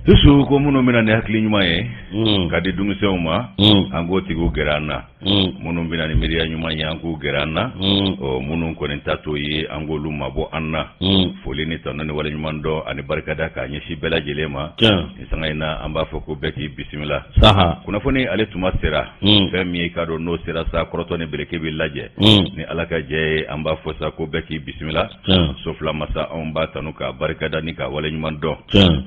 Susu ko munun bina ne hakili ɲuman ye ka di denmisɛnw ma an k'o tigiw gɛrɛ an na munun bina ni miiriya ɲuman ye an k'u gɛrɛ an na munun kɔni ta t'o ye an k'olu mabɔ an na foli ni tɔnɔ ni wale ɲuman dɔn ani barikada k'a ɲɛsin bɛɛ lajɛlen ma ni sanga in na an b'a fɔ ko bɛɛ k'i bisimila kunnafoni ale tuma sera fɛn min ye k'a dɔn n'o sera sa kɔrɔtɔ ni bereke bɛ lajɛ ni ala ka jɛ ye an b'a fɔ sa ko bɛɛ k'i bisimila so fila masa anw b'a tanu ka barikada ni ka wale ɲuman dɔn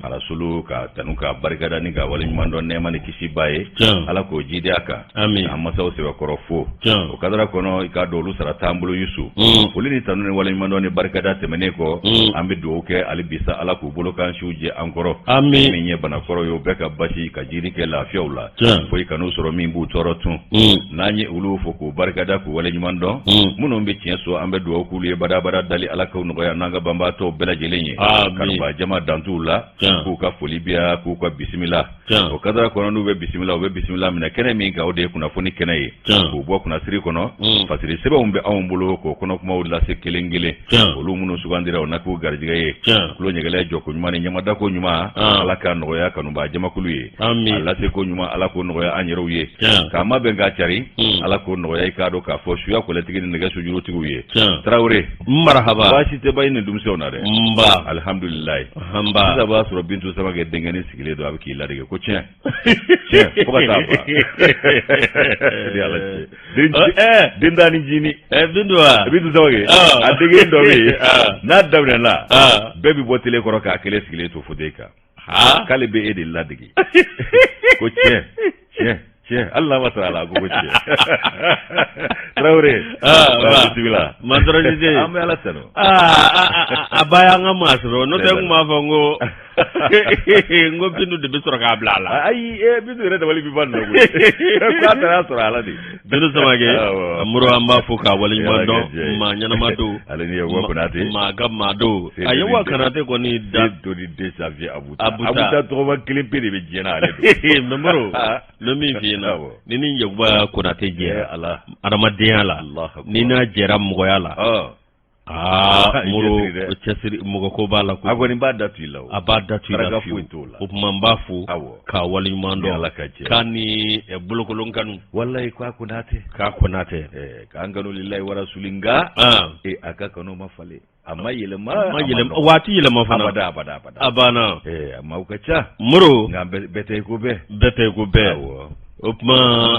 arasulu ka tanu ka barikada ni ka wale ɲuman dɔn nɛɛma ni kisi b'a ye ala k'o jidi a kan an masaw sɛbɛkɔrɔ fo o kadara kɔnɔ i k'a dɔn olu sara t'an bolo Yusu foli ni tanu ni wale ɲuman dɔn ni barikada tɛmɛnen kɔ an bɛ dugawu kɛ hali bisa ala k'u bolo kan siw jɛ an kɔrɔ min ye banakɔrɔ ye o bɛɛ ka basi ka jiri kɛ lafiyaw la fo i kan'u sɔrɔ min b'u tɔɔrɔ tun n'an ye olu fo k'u barikada k'u wale ɲuman dɔn minnu bɛ tiɲɛ so an bɛ dugawu k'ulu ye badabada dali ala k'u nɔgɔya n'an ka banbaatɔw bɛɛ lajɛlen ye kanuba jama dantuw la k'u ka foli biya k'u ka bisimila o kadara kɔnɔ n'u bɛ bisimila u bɛ bisimila minɛ kɛnɛ min kan o de ye kunnafoni kɛnɛ ye k'u bɔ kunnasiri kɔnɔ fasiri sɛbɛnw bɛ anw bolo k'o kɔnɔkumaw lase kelen kelen olu minnu sugandira o na k'u garijɛgɛ ye kulo ɲɛgɛlɛ jɔko ɲuman ni ɲamadako ɲuman ala ka nɔgɔya kanuba jamakulu ye a lase ko ɲuman ala k'o nɔgɔya an yɛrɛw ye k'a ma bɛn k'a cari ala k'o nɔgɔya i k'a dɔn k'a fɔ suya kɔlɛtigi ni nɛgɛ sojurutigiw ye tarawele marahaba baasi tɛ ba i ni denmisɛnw na dɛ alhamdulilayi sisan b'a sɔrɔ Bintu Samake denkɛnin sigilen don a bɛ k'i ladege ko tiɲɛ fo ka taa ban den da ni jini Bintu Samake a denkɛnin dɔ bɛ yen n'a daminɛna bɛɛ bɛ bɔ tele kɔrɔ k'a kelen sigilen to fauteuil kan k'ale bɛ e de ladege ko tiɲɛ hali n'a ma sɔrɔ a la ko tiɲɛ Tarawele bisimila Mantorojide an bɛ ala tanu a ba y'an ka maa sɔrɔ n'o tɛ n kun b'a fɔ n ko Bintu de bɛ sɔrɔ k'a bila a la ayi Bintu yɛrɛ dabali bɛ ban nɔ koyi k'a taara sɔrɔ ala de Bintu Samake Moro an b'a fɔ k'a wale ɲuman dɔn maa ɲɛnama don ale ni Yakuba Konate maa ka maa don a Yakuba Konate kɔni da doni de Janvier Abuta tɔgɔma kelen pe de bɛ diɲɛ na ale don mais Moro n min f'i ɲɛna ni ni Yakuba Konate jɛra adamadenya la ni n'a jɛra mɔgɔya la Moro cɛsiri mɔgɔ ko b'a la ko a kɔni b'a datu i la a b'a datu i la fiyewu o tuma n b'a fo k'a wale ɲuman dɔn k'a ni bolokolon kanu walayi k'a Konate k'an kanu lilayi wa rasuli nka a ka kanu ma falen a ma yɛlɛma waati yɛlɛma fana abada a banna a maaw ka ca Moro nka bɛɛ tɛ i ko bɛɛ o tuma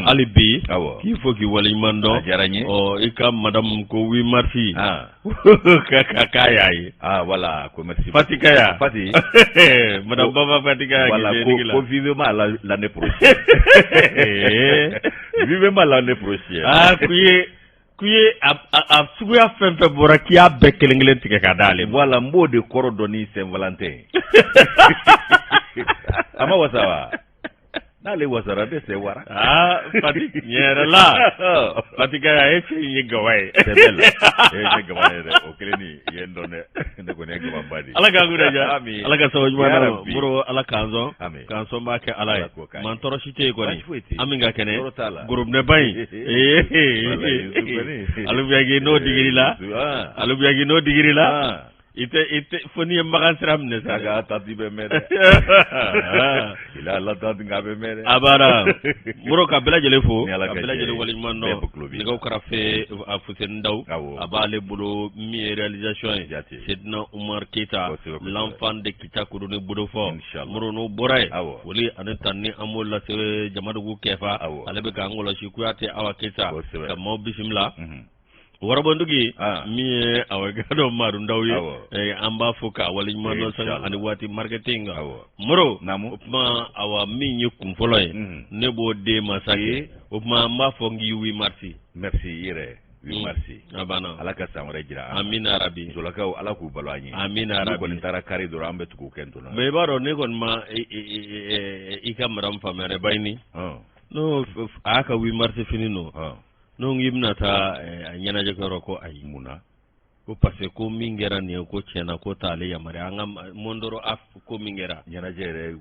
hali bi k'i fo k'i wale ɲuman dɔn a diyara n ye i ka madame ko 8 mars k'a y'a ye voilà ko merci Fati Kaya Fati madame Baba Fati Kaya voilà ko vivement l'année prochaine vivement l'année prochaine ku ye a suguya fɛn fɛn bɔra k'i y'a bɛɛ kelen kelen tigɛ ka d'ale voilà n b'o de kɔrɔ dɔn ni Saint Valentin a ma wasa wa n'ale wasara bɛ se wara Fati tiɲɛ yɛrɛ la Fati Kaya e fɛ ye gawa ye ye gawa ye dɛ o kelen ni ye n dɔn dɛ ne kɔni ye gawa ba de ala k'an kun diya ala ka sababu ɲuman na Moro ala k'an sɔn k'an sɔn b'a kɛ ala ye man tɔɔrɔ si tɛ yen kɔni an min ka kɛnɛ gorobinɛba in alubiyaki n'o digiri la i tɛ fo n'i ye Makan sira minɛ sa a tati bɛ mɛn dɛ il a la tati nka bɛ mɛn dɛ a banna Moro ka bɛɛ lajɛlen fo ka bɛɛ lajɛlen waleɲuman dɔn nɛgɛw karafe Fuseni Dawu a b'ale bolo min ye réalisation ye Sedina Umar Keita l'enfant de Kita Kodone Bodofɔ Moro n'o bɔra ye foli ani tani an b'o lase Jamadugu Kɛfa ale bɛ k'an kɔlɔsi Kuyate Awa Keita ka maaw bisimila Warabondugi min ye awa gadɔ Marundaw ye an b'a fɔ k'a wale ɲuman dɔn sanga ani waati marketing Moro o kuma awa min ye kun fɔlɔ ye ne b'o de masakɛ o kuma an b'a fɔ n k'i 8 mars merci i yɛrɛ 8 mars a banna ala ka san wɛrɛ jira amina rabi musolakaw ala k'u balo an ye amina rabi kɔni taara kari dɔrɔn an bɛ tugu kɛ ntɔnɔ mais i b'a dɔn ne kɔni ma i ka madame faamuya Bayini n'o a y'a ka 8 mars fini no n'o ngi bɛna taa ɲɛnajɛ kɛyɔrɔ ko ayi munna ko parce que ko min kɛra nin ye ko tiɲɛna ko t'ale yamaruya an ka Mondoro ko min kɛra ɲɛnajɛ yɛrɛ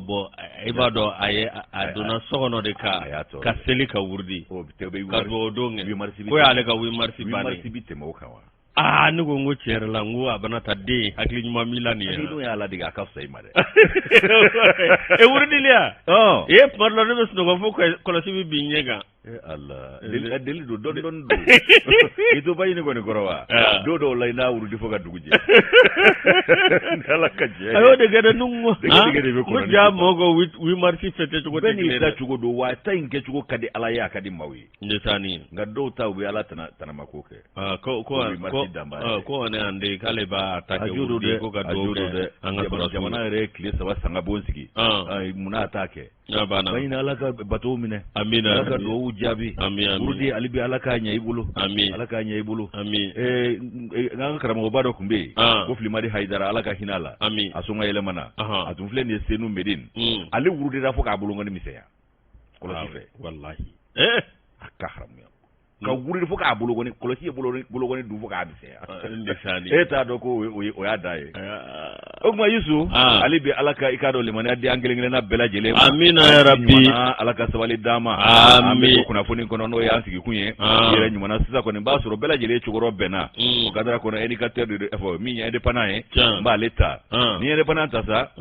bon i b'a dɔn a donna so kɔnɔ de ka seli ka wurudi ka dugawu don kɛ ko y'ale ka 8 mars bannen 8 mars bi tɛmɛ o kan wa Ah ne ko ngo cere la ngo abana ta de hakli nyuma milani ya no ya la diga ka sai mare e wurdilia e parlo ne bes no ko fo ko la sibi binyega Allah del do don itu bayi ni ko ni gorowa do lay na wurdi fo ga duguje dala ka je ayo de gada nungo mu ja mogo wi marti fete to ko te ni da chugo do wa tayin ke chugo kadi ala ya kadi mawi ndesani nga do taw bi ala tana makoke ko ne ande kale ba atake wurdi ko ga do de anga to jamana re kile sawa sanga bonsiki ay muna atake bana bayina ala ka bato mine amina ala ka do jabi amin urdi alibi ala ka nya ibulu amin ala ka nya ibulu amin nganga karamo bado kumbe ko flimadi haidara ala ka hinala amin asunga yele mana atum fle ne senu medin ali urdi da foka abulu ngani miseya ko la sife wallahi akahram ya ka wuri fo ka bolo goni kolo ci bolo goni du fo ka bise ndesani eta do ko o ya dai o ma yusu ali bi alaka ikado le mani adi angele ngene na bela jele amina ya rabbi alaka sabali dama amin ko na foni kono no ya sigi kunye yere nyuma na sisa ko ne ba soro bela jele chugoro bena o kadara ko na indicateur de effort mi nya de panae ba leta ni de pananta sa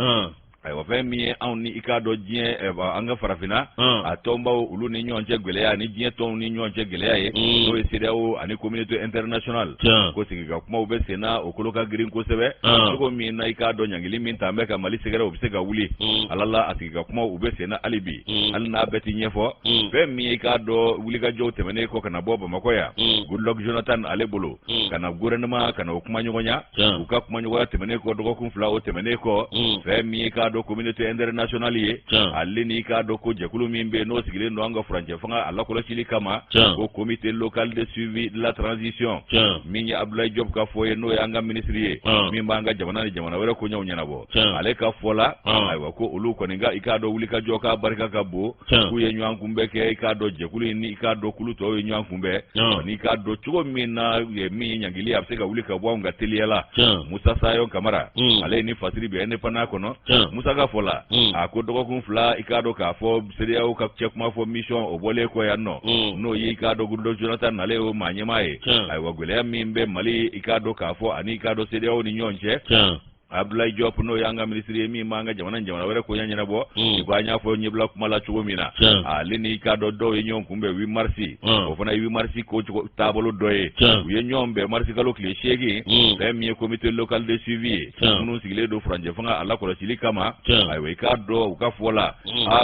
aywa fɛn min ye anw ni i k'a dɔn diɲɛ an ka farafina a tɔnbaw olu ni ɲɔgɔn cɛ gɛlɛya ni diɲɛ tɔnw ni ɲɔgɔn cɛ gɛlɛya ye n'o ye CEDEAO ani communauté internationale ko sigika kumaw bɛ sen na o kolo ka girin kosɛbɛ cogo min na i k'a dɔn ɲangili min ta an bɛ ka Mali sɛgɛrɛ o bɛ se ka wuli ala la a sigika kumaw u bɛ sen na hali bi hali n'a bɛɛ ti ɲɛfɔ fɛn min ye i k'a dɔn wulikajɔw tɛmɛnen kɔ ka na bɔ Bamakɔ yan Goodluck Jonathan ale bolo ka na gouvernement ka na o kuma ɲɔgɔnya u ka kuma ɲɔgɔnya tɛmɛnen kɔ dɔgɔkun 2 o tɛmɛnen kɔ fɛn min ye i k'a dɔn communauté internationale ye ale ni ka do ko jɛkulu min be no sigilen do an ka furancɛ fanga ala kɔlɔsili kama ko comité local de suivi de la transition min ye Abdoulaye Diop ka fɔ ye n'o ye an ka ministre ye min b'an ka jamana ni jamana wɛrɛ ko ɲɛw ɲɛnabɔ ale ka fɔ la ayiwa ko olu kɔni ka i k'a dɔn wuli ka jɔ ka barika ka bon k'u ye ɲɔgɔn kunbɛ kɛ i k'a dɔn jɛkulu in ni i k'a dɔn kulu tɔw ye ɲɔgɔn kunbɛ n'i k'a dɔn cogo min na min ye ɲangili a bɛ se ka wuli ka bɔ anw ka teliya la Musa Sayon Kamara ale ni fasiri bɛ indépendant kɔnɔ Musa ka fɔ la a ko dɔgɔkun 2 i k'a dɔn k'a fɔ CEDEAO ka cɛ kuma fɔ mission o bɔlen kɔ yan nɔ n'o ye i k'a dɔn Goodluck Jonathan ale y'o maa ɲɛmaa ye ayiwa gɛlɛya min bɛ Mali i k'a dɔn k'a fɔ ani i k'a dɔn CEDEAO ni ɲɔgɔn cɛ Abdoulaye Diop n'o y'an ka ministre ye min b'an ka jamana wɛrɛ ko ɲɛnabɔ i ko an y'a fɔ ɲɛbila kuma la cogo min na ale ni i k'a dɔn dɔw ye ɲɔgɔn kunbɛn 8 mars o fana ye 8 mars ko taabolo dɔ ye u ye ɲɔgɔn bɛn mars kalo tile 8 fɛn min ye comité local de suivi ye minnu sigilen don furancɛ fanga a lakɔlɔsili kama ayiwa i k'a dɔn u ka fɔ la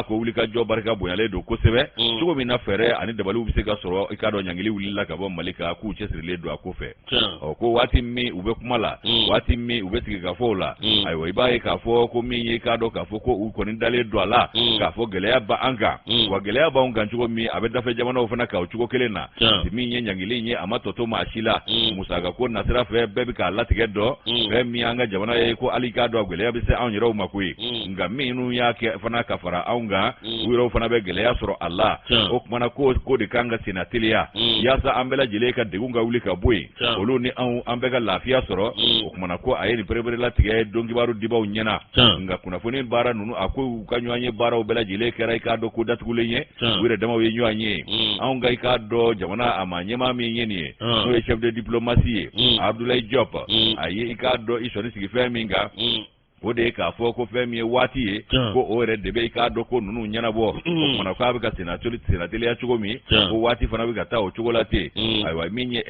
ko wuli ka jɔ barika bonyalen don kosɛbɛ cogo min na fɛɛrɛ ani dabaliw bɛ se ka sɔrɔ i k'a dɔn ɲangili wulila ka bɔ Mali kan k'u cɛsirilen don a ko fɛ ko waati min u bɛ kuma la waati min u bɛ sigi ka fɔ la ayiwa i b'a ye k'a fɔ ko min ye k'a dɔn k'a fɔ ko u kɔni dalen don a la k'a fɔ gɛlɛya ba an kan wa gɛlɛya b'anw kan cogo min a bɛ dafɛ jamanaw fana kan o cogo kelen na min ye ɲangili in ye a ma tɔtɔ maa si la musaka ko nasira fɛ bɛɛ bɛ k'a latigɛ dɔn fɛn min an ka jamana ye ko hali k'a dɔn gɛlɛya bɛ se anw yɛrɛw ma koyi nka minnu y'a kɛ fana ka fara anw kan u yɛrɛw fana bɛ gɛlɛya sɔrɔ a la o kumana ko de kan ka senna teliya yaasa an bɛɛ lajɛlen ka degun ka wuli ka bɔ yen olu ni an bɛɛ ka lafiya sɔrɔ o kumana ko a ye nin pereperela latigɛ don kibaru dibaw ɲɛna nka kunnafoni baara ninnu a ko u ka ɲɔgɔn ye baaraw bɛɛ lajɛlen kɛra i k'a dɔn ko datugulen ye u yɛrɛ damaw ye ɲɔgɔn ye anw ka i k'a dɔn jamana a ma ɲɛmaa min ye nin ye n'o ye chef de diplomatie ye Abdoulaye Diop a ye i k'a dɔn i sɔnni sigi fɛn min kan o de ye k'a fɔ ko fɛn min ye waati ye ko o yɛrɛ de bɛ i k'a dɔn ko ninnu ɲɛnabɔ o kumana k'a bɛ ka senateliya cogo min ko waati fana bɛ ka taa o cogo la ten ayiwa min ye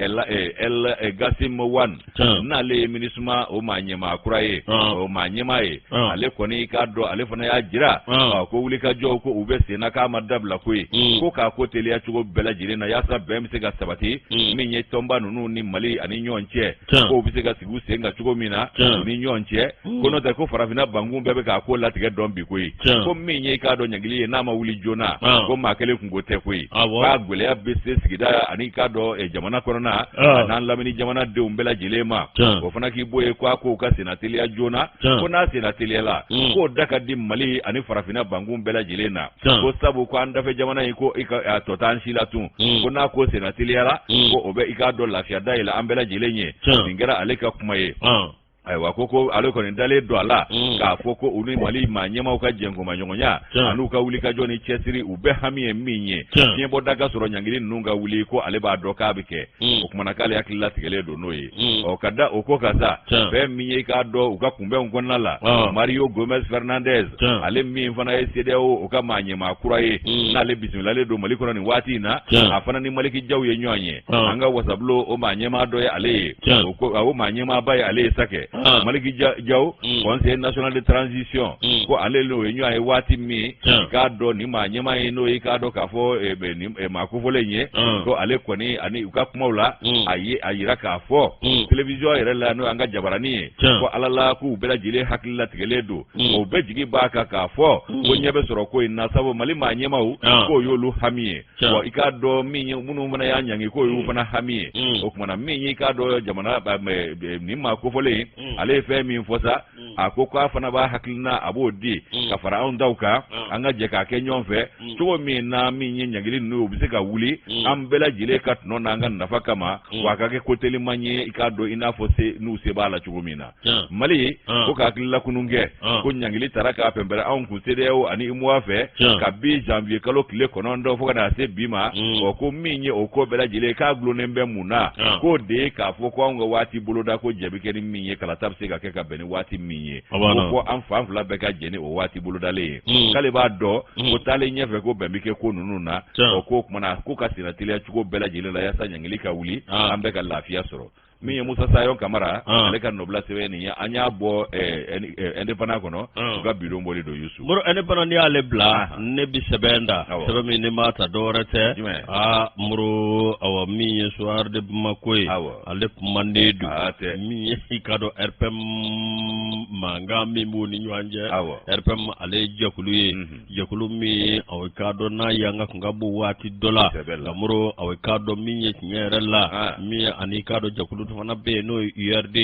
Gassim Wane n'ale ye MINUSMA o maa ɲɛmaa kura ye o maa ɲɛmaa ye ale kɔni i k'a dɔn ale fana y'a jira ko wulikajɔw ko u bɛ sen na k'a ma dabila ko ye ko k'a ko teliya cogo bɛɛ lajɛlen na yaasa bɛn bɛ se ka sabati min ye tɔnba ninnu ni Mali ani ɲɔgɔn cɛ k'o bɛ se ka sigi u sen kan cogo min na u ni ɲɔgɔn cɛ ko n'o tɛ ko farafina bankun bɛɛ bɛ k'a ko latigɛ dɔn bi koyi ko min ye i k'a dɔn ɲangili ye n'a ma wuli joona ko maa kelen kunko tɛ koyi k'a gɛlɛya bɛ se sigida ani k'a dɔn jamana kɔnɔna a n'an lamini jamanadenw bɛɛ lajɛlen ma o fana k'i bɔ ye ko ka senna teliya joona ko n'a senna teliya la k'o da ka di Mali ani farafina bankun bɛɛ lajɛlen na ko sabu ko an dafɛ jamana in ko i ka tɔ t'an si la tun ko n'a ko senna teliya la ko o bɛ i k'a dɔn lafiya da yɛlɛ an bɛɛ lajɛlen ye nin kɛra ale ka kuma ye ayiwa ko ale kɔni dalen don a la k'a fɔ ko olu Mali maa ɲɛmaaw ka jɛnkoma ɲɔgɔnya an'u ka wuli ka jɔ ni cɛsiri u bɛɛ hami ye min ye fiɲɛ bɔ da ka sɔrɔ ɲangili ninnu ka wuli ko ale b'a dɔn k'a bɛ kɛ o kumana k'ale hakili latigɛlen don n'o ye ka da o ko ka sa fɛn min ye k'a dɔn u ka kunbɛnw kɔnɔna la Mario Gomez Fernandez ale min fana ye CEDEAO o ka maa ɲɛmaa kura ye n'ale bisimilalen don Mali kɔnɔ nin waati in na a fana ni Maliki Jaw ye ɲɔgɔn ye an ka wasabulo o maa ɲɛmaa dɔ ye ale ye o maa ɲɛmaaba ye ale ye sakɛ Maliki Jaw Conseil national de transition ko ale n'o ye ɲɔgɔn ye waati min k'a dɔn ni maa ɲɛmaa ye n'o ye k'a dɔn k'a fɔ maa kofɔlen ye ko ale kɔni ani u ka kumaw la a yira k'a fɔ télévision yɛrɛ la n'o an ka jabarani ye ko Ala la k'u bɛɛ lajɛlen hakili latigɛlen don o bɛɛ jigi b'a kan k'a fɔ ko ɲɛ bɛ sɔrɔ ko in na sabu Mali maa ɲɛmaaw k'o y'olu hami ye wa i k'a dɔn min ye minnu fana y'a ɲangi k'o y'u fana hami ye o kumana min ye k'a dɔn jamana ni maa kofɔlen ale ye fɛn min fɔ sa a ko k'a fana b'a hakilina a b'o di ka fara anw taw kan an ka jɛ k'a kɛ ɲɔgɔn fɛ cogo min na min ye ɲangili ninnu u bɛ se ka wuli an bɛɛ lajɛlen ka tɔnɔ n'an ka nafa kama wa a ka kɛ ko teliman ye i k'a dɔn i n'a fɔ n'u se b'a la cogo min na Mali ko k'a hakili lakunun kɛ ko ɲangili taara k'a pɛnpɛrɛ anw kun CEDEAO ani UMOA fɛ ka bi janvier kalo tile 9 fo ka na se bi ma ko min ye o ko bɛɛ lajɛlen k'a gulonnen bɛ mun na k'o de ye k'a fɔ ko anw ka waati boloda ko jɛbi kɛ ni min ye kalata bɛ se ka kɛ ka bɛn ni waati min ye ko fɔ an fan fila bɛɛ ka jɛ ni o waati bolodalen ye k'ale b'a dɔn ko taalen ɲɛfɛ ko bɛn bɛ kɛ ko ninnu na ko kumana ko ka sira teliya cogo bɛɛ lajɛlen la yaasa ɲangili ka wuli an bɛɛ ka lafiya sɔrɔ min ye Musa Sayon Kamara ale ka nɔbila sɛbɛn nin ye an y'a bɔ indépendant kɔnɔ u ka bidon bɔli don Yusu Moro indépendant ni y'ale bila ne bi sɛbɛn da sɛbɛn min ne m'a ta dɔwɛrɛ tɛ Moro awa min ye Soir de Bamako ye ale kumanden don min ye i ka dɔn RPM mankan min b'u ni ɲɔgɔn cɛ RPM ale ye jɛkulu ye jɛkulu min aw ka dɔn n'a ye an ka kun ka bɔ waati dɔ la nka Moro aw ka dɔn min ye tiɲɛ yɛrɛ la min ani ka dɔn jɛkulu fana bɛ yen n'o ye URD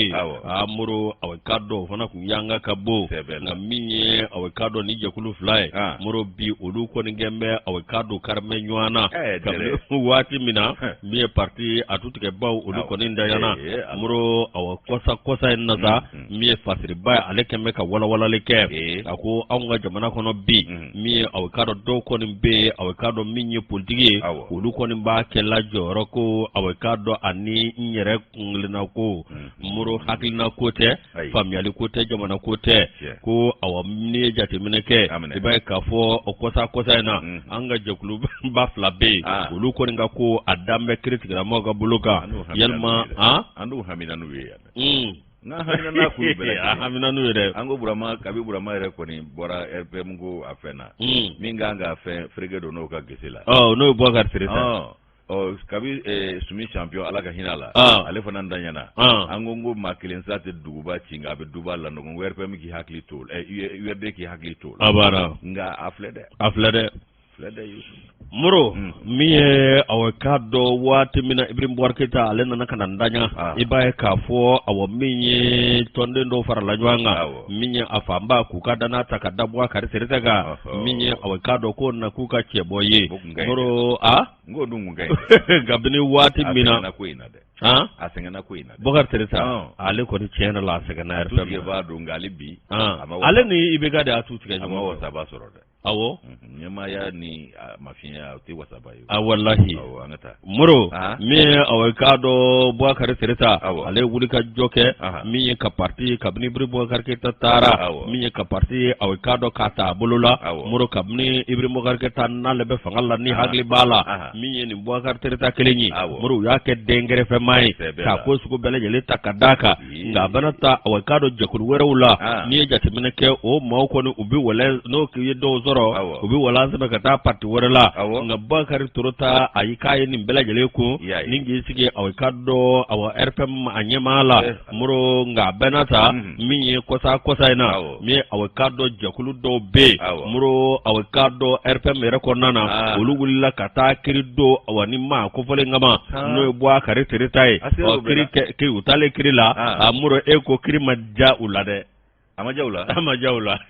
Moro aw ka dɔn fana kun yanga ka bɔ nka min ye aw ka dɔn ni jɛkulu fila ye Moro bi olu kɔni gɛn bɛ aw ka dɔn karimɛ ɲɔgɔn na kabini waati min na min ye parti a tutigɛ baw olu kɔni dayana Moro aw kɔsa in na sa min ye fasiriba ye ale kɛn bɛ ka walawalali kɛ a ko anw ka jamana kɔnɔ bi min ye aw ka dɔn dɔw kɔni bɛ yen aw ka dɔn min ye politiki ye olu kɔni b'a kɛ la jɔyɔrɔ ko aw ka dɔn ani n yɛrɛ kungelena ko Moro hakilina ko tɛ faamuyali ko tɛ jamana ko tɛ ko aw ni ye jateminɛ kɛ i b'a ye k'a fɔ o kɔsa in na an ka jɛkulu ba fila bɛ yen olu kɔni ka ko a dan bɛ kiiri tigilamɔgɔw ka bolo kan yalima an n'u hamina n'u ye yan n'a hamina n'a kun bɛɛ hamina n'u ye dɛ an ko Burama kabi Burama yɛrɛ kɔni bɔra RPM ko a fɛn na min kan ka fɛn fereke don n'o ka gese la n'o ye Boubacar Sirisa kabi Sumi champion Ala ka hinɛ la ale fana ntanyana an ko maa kelen sa tɛ duguba ci nka a bɛ duba la nɔgɔ ko RPM k'i hakili to URD k'i hakili to nka a filɛ dɛ Moro min ye aw ka dɔn waati min na Ibrahim Boubacar Keita ale nana ka na ntanya i b'a ye k'a fɔ aw min ye tɔnden dɔw farala ɲɔgɔn kan min ye a fanba k'u ka danna ta ka da Boubacar Sirisa kan min ye aw ka dɔn ko na k'u ka cɛbɔ ye Moro ngo dun ngai kabini waati min na a sɛgɛnna ko in na Boubacar Sirisa ale kɔni tiɲɛ la a sɛgɛnna RPM b'a dɔn nka ale bi ale ni IBK de y'a tu tigɛ ɲɔgɔn ma wasaba sɔrɔ dɛ awɔ ɲɛmaaya ni mafiɲɛya o tɛ wasaba ye wallahi an ka taa Moro min aw ka dɔn Boubacar Sirisa ale wuli ka jɔ kɛ min ye ka parti kabini Ibrahim Boubacar Keita taara min ye ka parti aw ka dɔn k'a ta a bolo la Moro kabini Ibrahim Boubacar Keita n'ale bɛ fanga la ni hakili b'a la min ye nin Boubacar Sirisa kelen ye Moro u y'a kɛ dengɛrɛfɛma ye k'a ko sugu bɛɛ lajɛlen ta ka d'a kan nka a bɛna ta aw ka dɔn jɛkulu wɛrɛw la n'i ye jateminɛ kɛ o maaw kɔni u bɛ wɛlɛ n'o ye dɔw sɔrɔ u bɛ walan sɛbɛn ka taa parti wɛrɛ la nka Boubacar Torota a yi k'a ye nin bɛɛ lajɛlen kun ni k'i sigi aw ka dɔn aw RPM a ɲɛmaa la Moro nka a bɛna ta min ye kɔsa in na min ye aw ka dɔn jɛkulu dɔw bɛ yen Moro aw ka dɔn RPM yɛrɛ kɔnɔna na olu wulila ka taa kiiri don aw ni maa kofɔlen kama n'o ye Boubacar Torota ye kiiri u taalen kiiri la Moro e ko kiiri ma diya u la dɛ Amajawla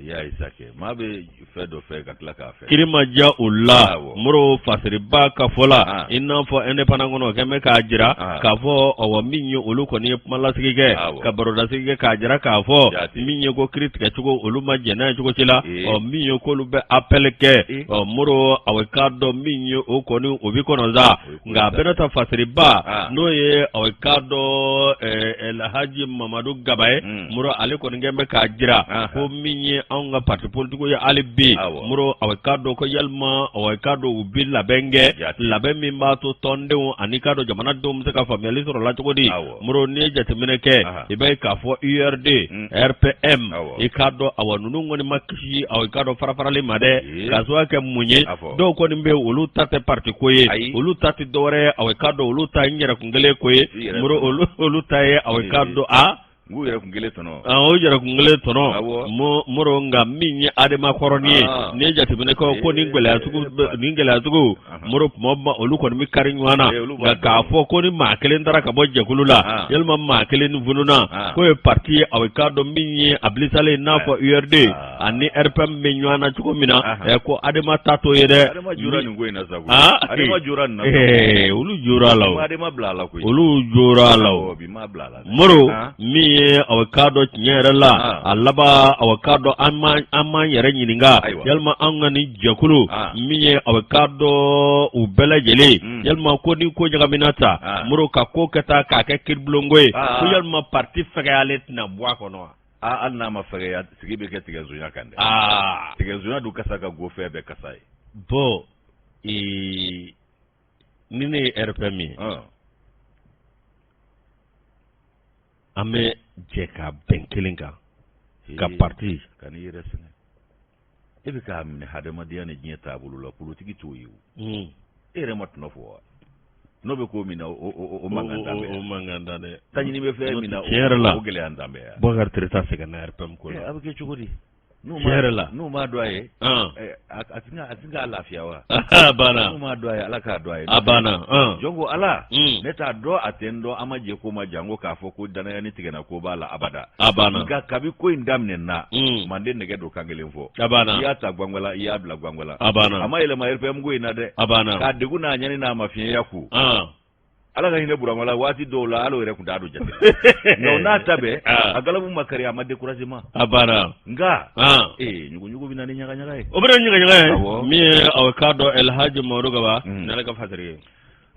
ya isake ma be fe do fe ka kila ka fe kirima jaula muro fasiriba ka fola inna fo independent ngono keme ka jira ka fo o minyo olu ko ni mala sigige ka baroda sigige ka jira ka fo minyo ko critique chugo olu ma jena chugo chila o minyo ko lu be appel ke o muro awekado minyo o ko ni obi ko no za nga benata fasiriba no ye awekado el haji Mamadou Gabaye muro ale ko ngembe ka jira ko minye anga parti politiko ya ali bi muro awekado ko yalma awekado ubi labenge labemi mbato tonde anikado jamana dom se ka family soro la choko di muro ne jatemene ke ibe ka fo URD RPM ikado awanunu ngoni makshi awekado farafara le made kaswa ke munye do ko nimbe ulu tate parti koye ulu tate dore awekado ulu ta nyera kungele koye muro ulu taye awekado ngu yera kungele tono o yera kungele tono muro nga minye adema koroni ne jatemene ko ningele atugo muro mobba olu ko mi karinywana nga ka fo ko ni makele ndara ka bojje kulula yelma makele ni vununa ko e parti awekado minye ablisale na fo URD ani RPM minwana tuko mina ko adema tato yede adema jura ni ngwe na zagu adema jura na ulu jura law adema blala ko ulu jura law bi ma blala muro mi awakado nyerela alaba awakado ama yere nyininga yalma angani jakulu miye awakado ubela jele yalma ko ni ko nyaga minata muro ka ko kata ka ke kirblongoy ko yalma parti fagalet na bwa kono anna ma fagaya sigibe ke tigazunya kande tigazunya du kasaka go febe kasai bo nini RPM ame jeka benkelinga ka parti kan yere sene ebe ka amne hadama diane nyeta bulu la politiki to yu ere mat no fo no be ko mina o manganda de tanyi ni be fe mina o gele andambe bogar treta se kana RPM ko abe ke chugodi no ma doye atinga lafiya wa bana no ma doye alaka doye abana jongo ala neta do atendo amaje ko majango ka fo ko dana yani tigena ko bala abada abana ga kabi ko indamne na mande nege do kangelen fo abana ya ta gwangwala ya bla gwangwala abana ama ile ma RPM go ina de abana ka diguna nyani na mafiya yaku ala ga hine buramala wati do la alo ere kundado jate no na tabe agalabu makari amade kurajima abana nga nyugo binani nyaga nyaga obere nyaga mi awakado El Haji Mamadou Gaba nala ka fasiri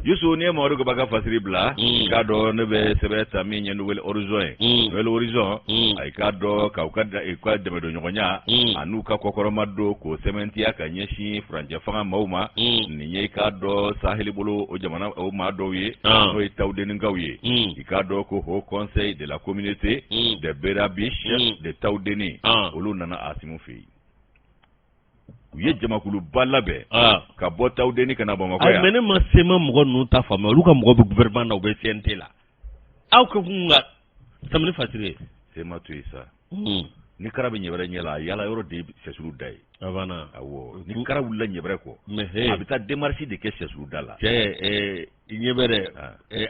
yusu ne Mamadou Gaba ka fasiri bla kado ne be sebeta mi nyendu wel horizon ay kado ka ukada e kwa de medo nyonya anuka kokoro maddo ko sementi aka nyeshi franje fanga mauma ni nye kado saheli bolo o jamana o mado ye no itawde ni ngawye ikado ko ho conseil de la communauté de Berabiche de Tawdeni olu nana asimu fi ye jamakulu balabe ka bo Tawdeni kana ba makoya ay mene ma sema mgo nu ta fama lu ka mgo be gouvernement na be CNT la aw ko nga tamni fasire sema tu isa ni karabe nyebere nyela yala yoro de sesulu dai abana awo ni karabu la nyebere ko abita démarche de ke sesulu dala nyebere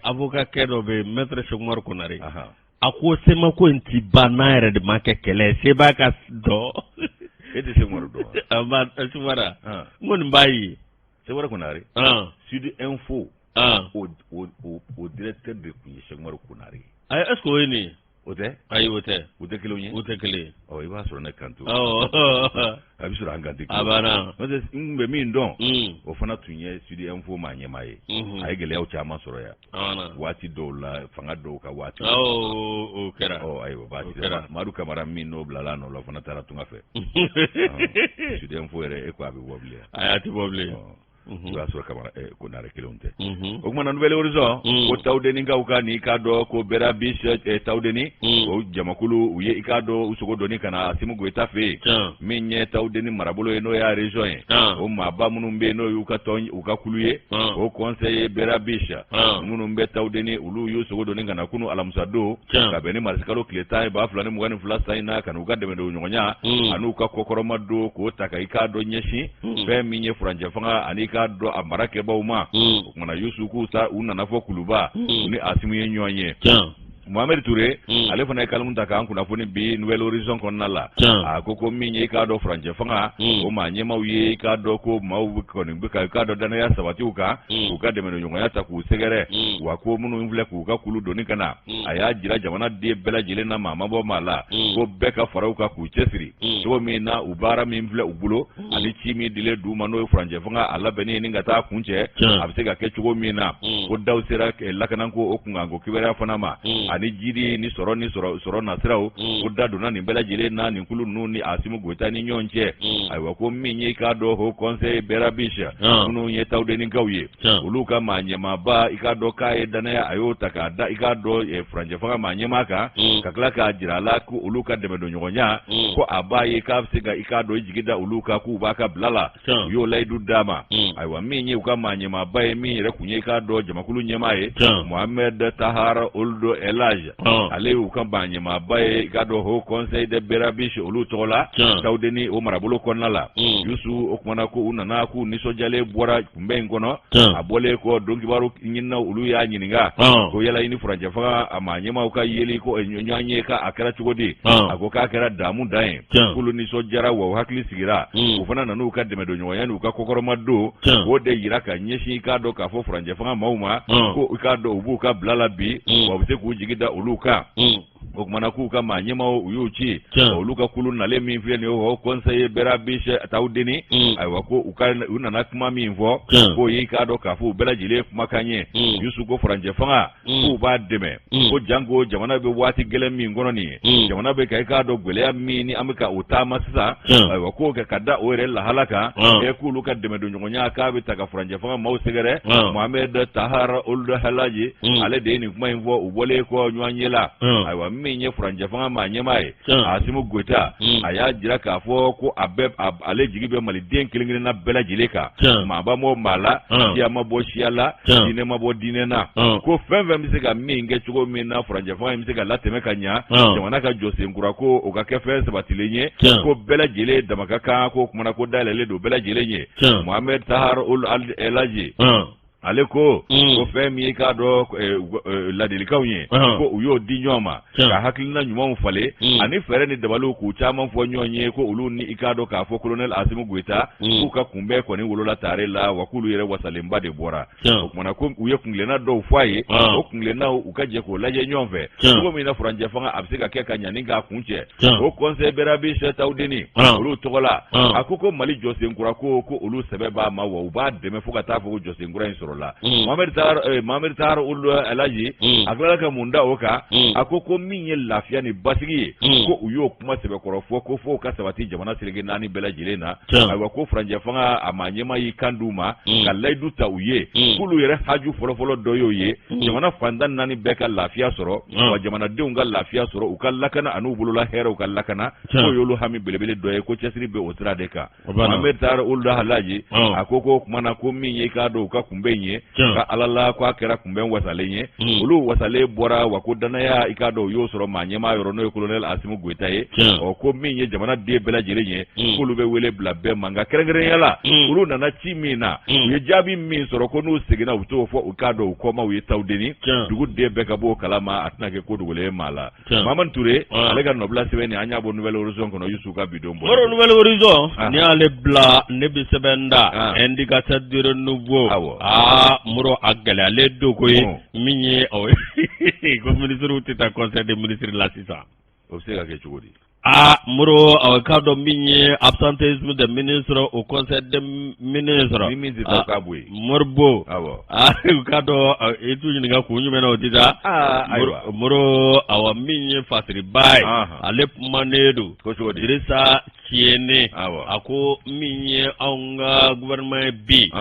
avocat kedo be maître Chomar Konare ako sema ko nti banare de makekele seba ka do ede Chomar do aba Chomara ngon bayi Chomar Konare Sud Info au directeur de Chomar Konare ay est-ce ni ote ay ote kilonye ote kele iba soro na kanto abisura angandi abana mose ngbe mi ndon o fana tunye Sud Info manye maye ay gele yaw chama soro ya wati dola fanga do ka wati kera ayo ba maru kamara mi no blala no la fana tara tunga fe Sud Info ere ko abi woble ayati woble ba sura kamara ko na rekelonte o kuma na nouvelle horizon ko Tawdeni ngauka ni kado ko Berabiche Tawdeni o jamakulu uye ikado usogo doni kana asimu goita fe minye Tawdeni marabolo eno ya region o maba munumbe no yuka ton ukakuluye o conseiller Berabiche munumbe Tawdeni ulu yusogo doni kana kunu alamusado ka beni marsikalo kleta ba fulani mugani fulasa ina kana ugade mendo nyonya anuka kokoroma do ko taka ikado nyeshi fe minye franje fanga anika do amarake bauma mana yusuku sa una nafo kuluba ni asimu yenyoanye Mohamed Touré ale fana kalmun ta kan kuna foni bi Nouvelle Horizon konna la akoko minye ka do franje fanga o manye mawye ka do ko mawu ko ni bika ka do dana ya sabati uka de meno nyonga ya ta ku segere wa ko munu invle ku ka kulu doni kana aya jira jamana de bela jile na mama bo mala ko beka farau ka ku chesiri to mi na ubara mi invle ubulo ali chimi dile du mano franje fanga ala beni ni ngata kunche absega ke chugo mi na ko dawsira ke lakana ko okunga go kibera fana ma ani jiri ni soro na sirao ko dadu na ni bela jile na ni kulu nu ni asimu gweta ni nyonche aiwa ko minye ka do ho conseil berabisha munu ye tawde ni gawye uluka manyema ba ikado kai dana ayo takada ikado e franje fanga manyema ka kakla ka jirala ku uluka de medo nyonya ko abaye ka siga ikado jigida uluka ku baka blala yo laidu dama aiwa minye uka manyema ba mi re kunye ikado jamakulu nyemae Mohamed Tahar Oldo Elaj ale uka manyema ba ikado ho conseil de berabish ulu tola tawde ni o marabulo konnala yusu okmana ko unana ku niso jale bora kumbe ngono abole ko donki baru nyinna ulu ya nyininga ko yala ini franje fa amanyema ka yeli ko nyanye ka akara chugodi agoka akara damu dai kulu niso jara wa hakli sigira ufana nanu ka de medo nyoya nu ka kokoro maddo wode yira ka nyeshi ka do ka fo franje fa mauma ko ka do ubu ka blala bi wa bute ku jigida uluka okmana ku ka manyema uyuchi uluka kulu na le mi fie ni ho conseiller berabishe tawdeni aywa ko una na kuma mi mvo ko yi ka do ka fu bela jile kuma kanye yusu ko franje fanga ku ba deme ko jango jamana be wati gele mi ngono ni jamana be kai ka do gwele mi ni amika utama sisa aywa ko ka kada ore la halaka e ku luka deme do nyonya ka be taka franje fanga mau segere Mohamed Tahar Oldo Halaji ale de ni kuma mvo ubole ko nyanyela aywa mi nye franje fanga manyemae asimu gweta aya jira ka fo ko abeb ale jigibe mali den kilingina na bela jileka ma ba mo mala ya mabo shiala dine mabo dine na ko fenve misega minge chugo mina franje fanga misega lateme kanya jamana ka jose ngura ko o ka kefe sabatilenye ko bela jile damakaka ko kuma ko dalele do bela jilenye Mohamed Tahar Ul Elaji aleko ko femi ka do la delikawye ko uyo di nyoma ka hakilina nyuma mfale ani fere ni dabalu ku chama fo nyonye ko uluni ikado ka fo colonel Asimu Gweta ku ka kumbe ko ni wolola tare la wakulu yere wasalemba de bora mona ko uye kunglena do fwaye o kunglena ukaje ko laje nyomve ko mina franje fanga absika ke kanya ninga kunche o conseil berabish tawdeni ulu togola akoko mali jose ngura ko ulu sebeba ma wa uba de me fuka ta fo jose ngura insoro Mohamed Tahar Oldo Elaji aglala ka munda oka akoko minye lafia ni basigi ko uyo kuma sebe korofo ko fo ka sabati jamana silege nani bela jilena awa ko franje fanga amanyema yi kanduma ka laidu ta uye kulu yere haju folo doyo ye jamana fandan nani beka lafia soro wa jamana deunga lafia soro ukallakana anu bulula hera ukallakana ko yolu hami belebele doye ko chesiri be otra deka Mohamed Tahar Oldo Elaji akoko kuma na ko minye ka do ka kumbe ka alala ko akera kumben wasalenye ulu wasale bora wako dana ya ikado yo soro manyema yoro no colonel Asimu Gweta ye o ko minye jamana de bela jirenye kulu be wele bla be manga kerengere yala ulu nana chimina ye jabi min soro ko no sigina uto fo ukado ukoma wi tawdeni dugu de be ka bo kalama atna ke ko dugule mala Maman Touré alega nobla seweni anya bo Nouvelle Horizon kono yusuka bidombo moro Nouvelle Horizon ni ale bla ne bi sebenda indicateur de renouveau muro agale ale dogo minye o ko ministre tita conseil des ministres la sisa o se ga ke chugodi muro awakado minye absentéisme de ministre au conseil des ministres morbo kado etu nyinga kunyu mena otita muro awa minye fasiri bai ale manedu dirisa tiene ako minye aunga gouvernement bi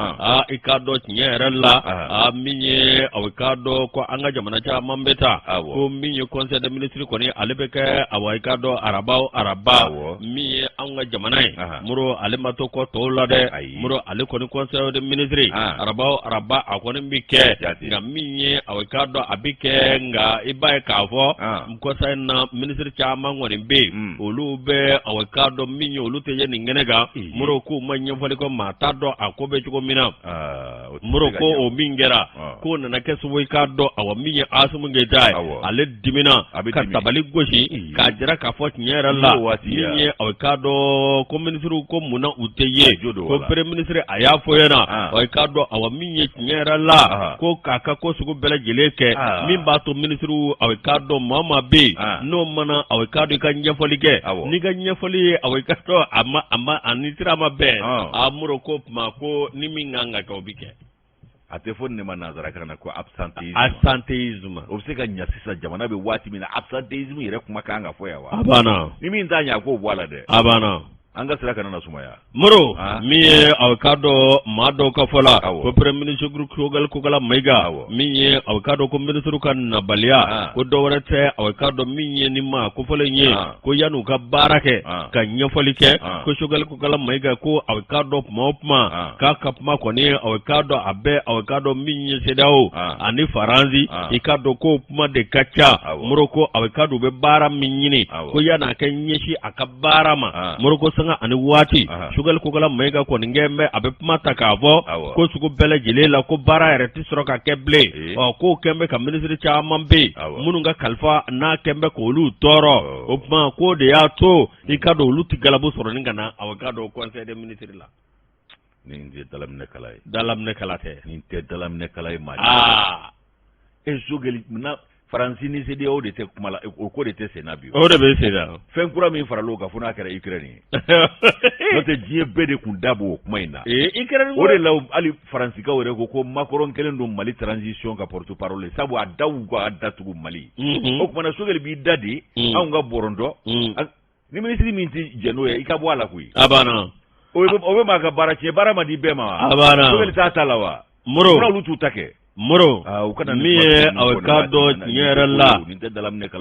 ikado nyere la minye awakado ko anga jamana cha mambeta ko minye conseil des ministres ko ni alebeke awakado araba mi anga jamana muro alemato ko tola de muro ale ko ni conseil de ministre araba akoni mbike nga minye awakado abike nga ibae kafo conseil na ministre chama ngoni be olube awakado min ye olu tɛ ye nin kɛnɛ kan moro ko ma ɲɛfɔli ko maa t'a dɔn a ko bɛ cogo min na moro ko o min kɛra ko nana kɛ sababu i k'a dɔn awa min ye Asumu Geyita ye ale dimina ka tabali gosi k'a jira k'a fɔ tiɲɛ yɛrɛ la min ye aw k'a dɔn ko minisiriw ko munna u tɛ ye ko premier ministre a y'a fɔ ɲɛna aw k'a dɔn awa min ye tiɲɛ yɛrɛ la ko k'a ka ko sugu bɛɛ lajɛlen kɛ min b'a to minisiriw aw k'a dɔn maa maa bɛ yen n'o mana aw k'a dɔn i ka ɲɛfɔli kɛ n'i ka ɲɛfɔli ye aw k'a dɔn a ni sira ma bɛn a moro ko tuma ko ni min kan ka kɛ o bɛ kɛ a tɛ fɔ ne ma nanzarakan na ko absentéisme o bɛ se ka ɲɛ sisan jamana bɛ waati min na absentéisme yɛrɛ kuma kan ka fɔ yan wa a banna ni min t'a ɲɛ k'o bɔ a la dɛ a banna an ka sira kana na sumaya moro min ye aw k'a dɔn maa dɔw ka fɔ la ko premier ministre Kokala Mayiga min ye aw k'a dɔn ko ministre ka nabaliya ko dɔ wɛrɛ tɛ aw k'a dɔn min ye nin ma ko fɔlen ye ko yan'u ka baara kɛ ka ɲɛfɔli kɛ ko Kokala Mayiga ko aw k'a dɔn kuma o kuma k'a ka kuma kɔni aw k'a dɔn a bɛɛ aw k'a dɔn min ye CEDEAO ani Faransi i k'a dɔn ko kuma de ka ca moro ko aw k'a dɔn u bɛ baara min ɲini ko yan'a kɛ ɲɛsin a ka baara ma moro ko ani waati Kokala Mayiga kɔni kɛn bɛ a bɛ kuma ta k'a fɔ ko sugu bɛɛ lajɛlen la ko baara yɛrɛ tɛ sɔrɔ ka kɛ bilen k'o kɛn bɛ ka minisiri caman bɛ yen minnu ka kalifa n'a kɛn bɛ k'olu tɔɔrɔ o tuma k'o de y'a to i ka dɔn olu tɛ galabu sɔrɔ ni ka na aw ka dɔn conseil des ministres la nin tɛ dalaminɛkala ye dalaminɛkala tɛ nin tɛ dalaminɛkala ye maa Sogɛli munna Faransi ni CEDEAO de tɛ kuma la o ko de tɛ senna bi o de bɛ senna fɛn kura min farala o kan fo n'a kɛra Ukraine ye n'o tɛ diɲɛ bɛɛ de kun da b'o o kuma in na Ukraine o de la hali Faransikaw yɛrɛ ko Macron kɛlen don Mali transition ka porte parole sabu a daw ka datugu Mali o kumana Sogɛli b'i da de anw ka bɔrɔntɔ ni minisiri min tɛ jɛn n'o ye i ka bɔ a la koyi a banna o bɛ maa ka baara tiɲɛ baara ma di bɛɛ ma a banna Sogɛli t'a ta la wa moro olu t'u ta kɛ moro min ye aw k'a dɔn tiɲɛ yɛrɛ la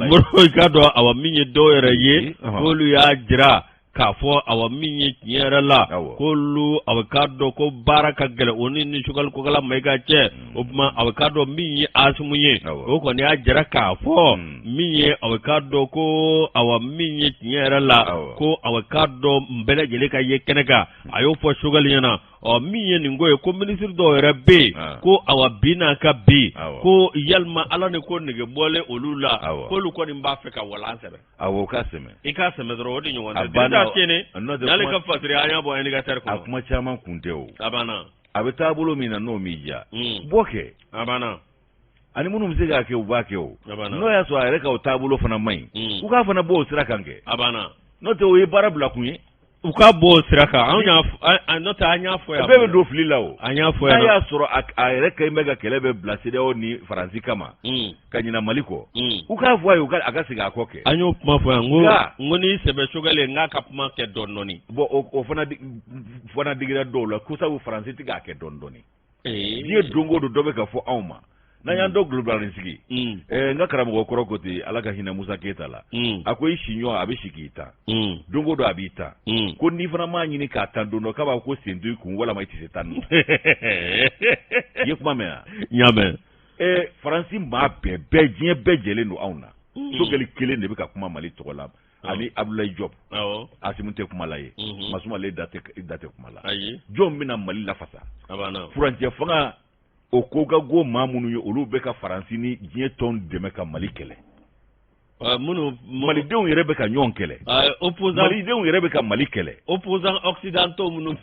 moro i k'a dɔn awa min ye dɔw yɛrɛ ye k'olu y'a jira k'a fɔ awa min ye tiɲɛ yɛrɛ la k'olu aw k'a dɔn ko baara ka gɛlɛn o ni Kokala Mayiga cɛ o tuma aw k'a dɔn min ye Asumu ye o kɔni y'a jira k'a fɔ min ye aw k'a dɔn ko awa min ye tiɲɛ yɛrɛ la ko aw k'a dɔn bɛɛ lajɛlen ka ye kɛnɛ kan a y'o fɔ Sogɛli ɲɛna min ye nin ko ye ko minisiri dɔw yɛrɛ bɛ yen ko awa bi n'a ka bi ko yalima ala ni ko nege bɔlen olu la k'olu kɔni b'a fɛ ka walan sɛbɛn awɔ k'a sɛmɛ i k'a sɛmɛ dɔrɔn o de ɲɔgɔn tɛ déjà tiɲɛ n'ale ka fasiri an y'a bɔ indicateur kɔnɔ a kuma caman kun tɛ o a banna a bɛ taabolo min na n'o m'i diya bɔ kɛ a banna ani minnu bɛ se k'a kɛ u b'a kɛ o n'o y'a sɔrɔ a yɛrɛ ka o taabolo fana man ɲi u k'a fana bɔ o sira kan kɛ a banna n'o tɛ o ye baara bila kun ye u ka bɔ o sira kan n'o tɛ an y'a fɔ yan bɛɛ bɛ don fili la o an y'a fɔ yan n'a y'a sɔrɔ a yɛrɛ kɛlen bɛ ka kɛlɛ bɛ bila CEDEAO ni Faransi kama ka ɲina Mali kɔ u k'a fɔ a ye a ka segin a kɔ kɛ an y'o kuma fɔ yan n ko n'i sɛbɛ Sogɛli n k'a ka kuma kɛ dɔɔnin bon o fana digira dɔw la ko sabu Faransi tɛ k'a kɛ dɔɔnin diɲɛ don o don dɔ bɛ ka fɔ anw ma n'an y'an dɔ global sigi n ka karamɔgɔ kɔrɔ ko ten ala ka hinɛ Musa Keyita la a ko i siɲɔ a bɛ si k'i tan don o don a b'i tan ko n'i fana m'a ɲini k'a tan don dɔ k'a b'a ko sen to i kun walama i tɛ se tan nɔ i ye kuma mɛn wa n y'a mɛn Faransi maa bɛɛ diɲɛ bɛɛ jɛlen don anw na Sogɛli kelen de bɛ ka kuma Mali tɔgɔ la ani Abdoulaye Diop Asimu tɛ kuma la ye Masumale da tɛ kuma la jɔn bɛna Mali lafasa furancɛ fanga o ko ka go maa minnu ye olu bɛ ka Faransi ni diɲɛ tɔn dɛmɛ ka Mali kɛlɛ Malidenw yɛrɛ bɛ ka ɲɔgɔn kɛlɛ Malidenw yɛrɛ bɛ ka Mali kɛlɛ opposants occidentaux minnu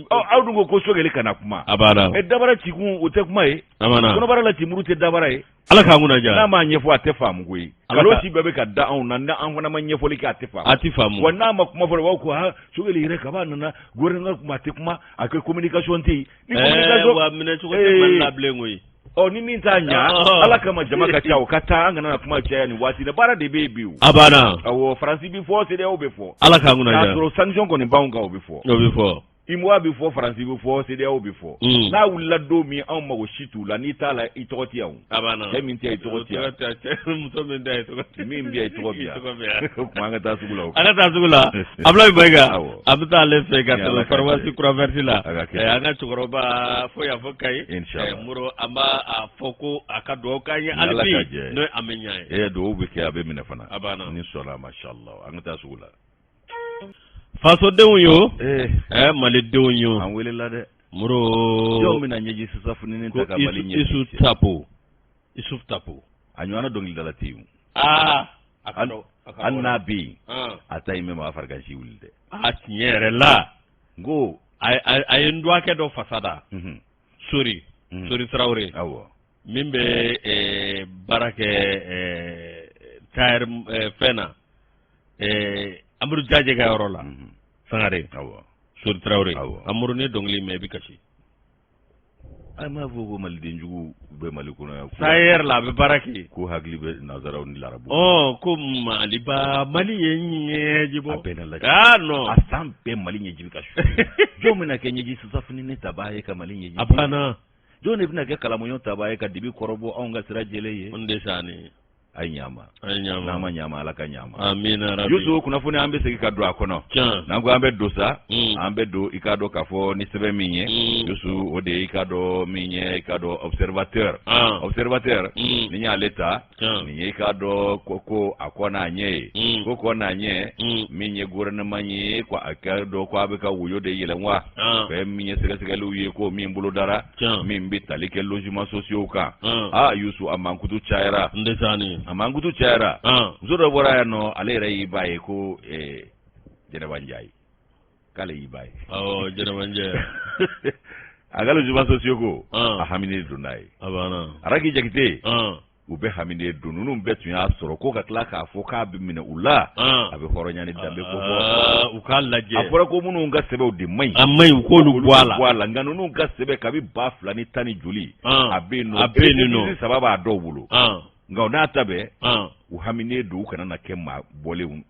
aw dun ko Sogɛli kana kuma dabara cikun o tɛ kuma ye kɔnɔbara la cimuru tɛ dabara ye ala k'an kunna diya n'a m'a ɲɛfɔ a tɛ faamu koyi nkalon ci bɛɛ bɛ ka da anw na n'an fana ma ɲɛfɔli kɛ a tɛ faamu wa n'a ma kuma fɔlɔ b'aw ko Sogɛli yɛrɛ kaba nana gouvernement kuma a tɛ kuma a ko communication tɛ yen ni communication wa minɛ cogo tɛ Mali la bilen koyi ni min t'a ɲa ala kama jama ka ca o ka taa an kana kuma caya nin waati la baara de bɛ yen bi o a banna awɔ Faransi bɛ fɔ CEDEAO bɛ fɔ ala k'an kunna diya k'a sɔrɔ sanction kɔni b'anw kan o bɛ fɔ IMOA bɛ fɔ Faransi bɛ fɔ CEDEAO bɛ fɔ n'a wulila don min anw mago si t'u la n'i t'a la i tɔgɔ tɛ yan o cɛ min tɛ i tɔgɔ tɛ yan muso min tɛ i tɔgɔ tɛ min bɛ i tɔgɔ bɛ yan o tuma an ka taa sugu la an ka taa sugu la Abdoulaye Mayiga a bɛ taa ale fɛ ka tɛmɛ pharmacie Kuraverti la an ka cɛkɔrɔba fo yan fo Kayi Moro an b'a fɔ ko a ka dugawu k'an ye hali bi n'o ye an bɛ ɲɛ ye dugawu bɛ kɛ a bɛ minɛ fana a banna ni sɔnna masha Allah an ka taa sugu la faso denw yo mali denw yo an welela dɛ muro jɔn bɛna ɲɛji sisan funini ta ka mali ɲɛji Isuf Tapo a ɲɔgɔnna dɔnkilidala tɛ yen hali n'a bɛ yen a ta yen mɛ maa farigansi wuli dɛ tiɲɛ yɛrɛ la n ko a ye n dɔgɔkɛ dɔ fasada Sori Tarawele min bɛ baara kɛ taire fɛn na Amadu Jaje ka yɔrɔ la Sangare Sori Tarawele Amadu ne dɔnkili mɛn i bɛ kasi a m'a fɔ ko maliden jugu bɛ Mali kɔnɔ yan Sayer la a bɛ baara kɛ ko hakili bɛ nanzaraw ni larabu ko Mali ye ɲɛji bɔ a bɛɛ na lajɛ non a san bɛɛ Mali ɲɛji bɛ ka su jɔn bɛna kɛ ɲɛji sisan funini taba ye ka Mali ɲɛji a banna jɔn de bɛna kɛ kalamuɲɔ taba ye ka dibi kɔrɔbɔ anw ka sira jɛlen ye n de sani a ɲama n'an ma ɲama Ala ka ɲama amina rabi Yusu kunnafoni an bɛ segin ka don a kɔnɔ n'an ko an bɛ don sa an bɛ don i ka dɔn k'a fɔ ni sɛbɛn min ye Yusu o de ye i ka dɔn min ye i ka dɔn observateur ni y'ale ta nin ye i ka dɔn ko a kɔ n'a ɲɛ ye ko kɔ n'a ɲɛ min ye gouvernement ye ko a ka dɔn ko a bɛ ka woyo de yɛlɛn wa fɛn min ye sɛgɛsɛgɛliw ye ko min bolo dara min bɛ tali kɛ logement sociaux kan Yusu a mankutu cayara n de sani a mankutu cayara muso dɔ bɔra yan nɔ ale yɛrɛ y'i ba ye ko Jɛnɛba Njayi k'ale y'i ba ye Jɛnɛba Njayi a ka logement sociaux ko a haminen don n'a ye Araki Jakite u bɛ haminen don ninnu bɛɛ tun y'a sɔrɔ ko ka tila k'a fɔ k'a bɛ minɛ u la a bɛ hɔrɔnya ni danbe ko fɔ u k'a lajɛ a fɔra ko minnu ka sɛbɛnw de man ɲi a man ɲi u k'olu bɔ a la nka ninnu ka sɛbɛn kabi 2000 ni 10 ni joli a bɛ yen nɔ 3 b'a dɔw bolo nka n'a ta bɛɛ u haminen don u kana na kɛ maa bɔlenw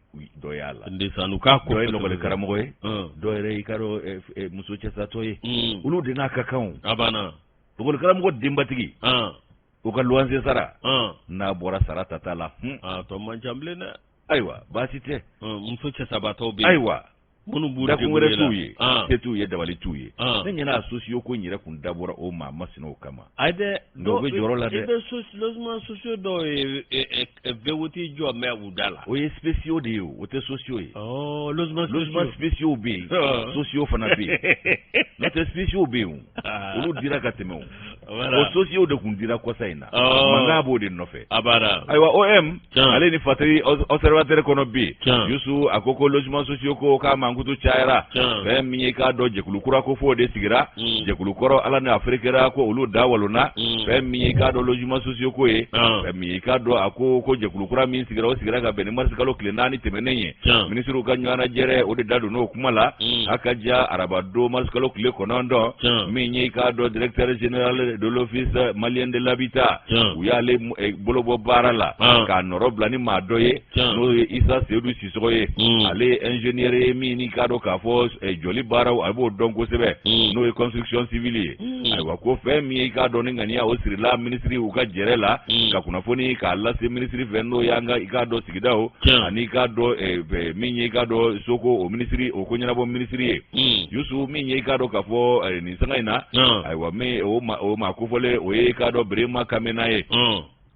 dɔ y'a la u k'a dɔ ye lɔgɔli karamɔgɔ ye dɔ yɛrɛ i ka dɔn muso cɛsatɔ ye olu de n'a ka kanw lɔgɔli karamɔgɔ denbatigi u ka luwanse sara n'a bɔra sara tata la tɔ man ca bilen dɛ ayiwa baasi tɛ muso cɛsabatɔw bɛ ayiwa minnu b'u dakun wɛrɛ t'u ye se t'u ye dabali t'u ye ne ɲɛna sociaux ko in yɛrɛ kun dabɔra o maa masinaw kama ayi dɛ dɔw bɛ jɔyɔrɔ la dɛ i bɛ logement sociaux dɔw ye VOT jɔ mɛ u da la o ye spéciaux de ye o tɛ sociaux ye logement spéciaux bɛ yen sociaux fana bɛ yen n'o tɛ spéciaux bɛ yen olu dira ka tɛmɛ o sociaux de kun dira kɔsa in na mankan b'o de nɔfɛ ayiwa OM ale ni Fatiri observateur kɔnɔ bi Yusu a ko logement sociaux ko k'a mankutu cayara fɛn min ye k'a dɔn jɛkulu kura ko fɔ o de sigira jɛkulu kɔrɔ Ala ni Afirikera ko olu da walonna fɛn min ye k'a dɔn logement sociaux ko ye fɛn min ye k'a dɔn a ko jɛkulu kura min sigira o sigira ka bɛn ni mars kalo tile 4 tɛmɛnen ye ministre ka ɲɔgɔnna jɛrɛ o de da don n'o kuma la a ka ja araba don mars kalo tile 9 min ye k'a dɔn directeur général de l'office malien de l'habitat u y'ale bolo bɔ baara la k'a nɔrɔ bila ni maa dɔ ye n'o ye Isa Seydou Sissogo ye ale ye ingénieur ye min ni k'a dɔn k'a fɔ joli baaraw a b'o dɔn kosɛbɛ n'o ye construction civile ye ayiwa ko fɛn min ye k'a dɔn ni ŋaniya o sirila ministre u ka jɛrɛ la ka kunnafoni k'a lase ministre fɛ n'o y'an ka i k'a dɔn sigidaw ani k'a dɔn min ye k'a dɔn Soko o ministre o ko ɲɛnabɔ ministre ye Yusu min ye k'a dɔn k'a fɔ nin sanga in na ayiwa min o maa kofɔlen o ye k'a dɔn Birima Kamena ye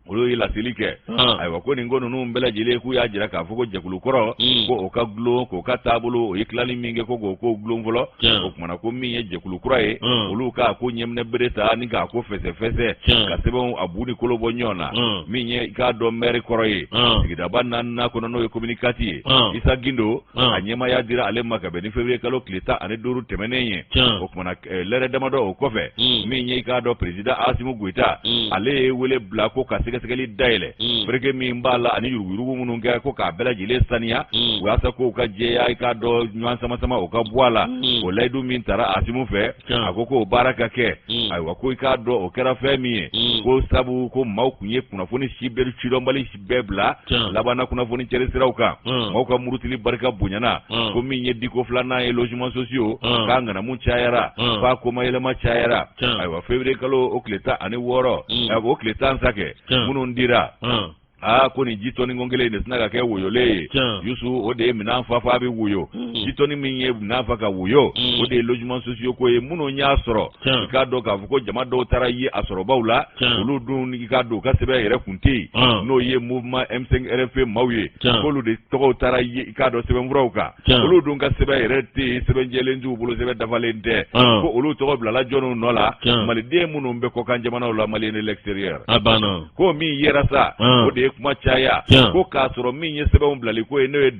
olu ye laseli kɛ ayiwa ko nin ko ninnu bɛɛ lajɛlen k'u y'a jira k'a fɔ ko jɛkulu kɔrɔ ko o ka gulon k'o ka taabolo o ye tilali min kɛ ko k'o gulon fɔlɔ o kumana ko min ye jɛkulu kura ye olu k'a ko ɲɛminɛ bere ta ni k'a ko fɛsɛfɛsɛ ka sɛbɛnw a bu ni kolo bɔ ɲɔgɔn na min ye i k'a dɔn maire kɔrɔ ye sigidaba 4nan kɔnɔ n'o ye communicati ye Isa Gindo a ɲɛmaya dira ale ma ka bɛn ni février kalo tile 15 tɛmɛnen ye o kumana lɛrɛ damadɔ o kɔfɛ min ye i k'a dɔn président Asimu Goita ale ye wele bila ko ka sɛgɛsɛgɛli dayɛlɛ fereke min b'a la ani yuruguyurugu minnu kɛ ko k'a bɛɛ lajɛlen saniya walasa ko ka jɛya i k'a dɔn ɲɔgɔn sama o ka bɔ a la o layidu min taara Asimu fɛ a ko k'o baara ka kɛ ayiwa ko i k'a dɔn o kɛra fɛn min ye ko sabu ko maaw kun ye kunnafoni si bɛɛ cidɔnbali si bɛɛ bila labanna kunnafoni cɛri siraw kan maaw ka murutili barika bonyana ko min ye diko 2nan ye logement sociaux k'a ŋanamu cayara f'a komayɛlɛma cayara ayiwa février kalo o tile 16 o tile 10 sa kɛ minnu dira ko ni jitoni ngongele ne snaga ke wuyo le yusu o de mina fafa bi wuyo jitoni minye na faka wuyo o de logement sociaux ko e muno nya soro ka do ka ko jama do tara yi asoro bawla olu dun ni ka do ka sebe yere kunti no ye mouvement M5 RFP mawye ko lu de to tara yi ka do sebe mbrauka olu dun ka sebe yere ti sebe njelenju bulu sebe davalente ko olu to bla la jono nola mali de muno mbe ko kan jamana la mali ne l'extérieur abana ko mi yera sa o de kuma chaya ko ka soro mi nye sebe mblali ko e ne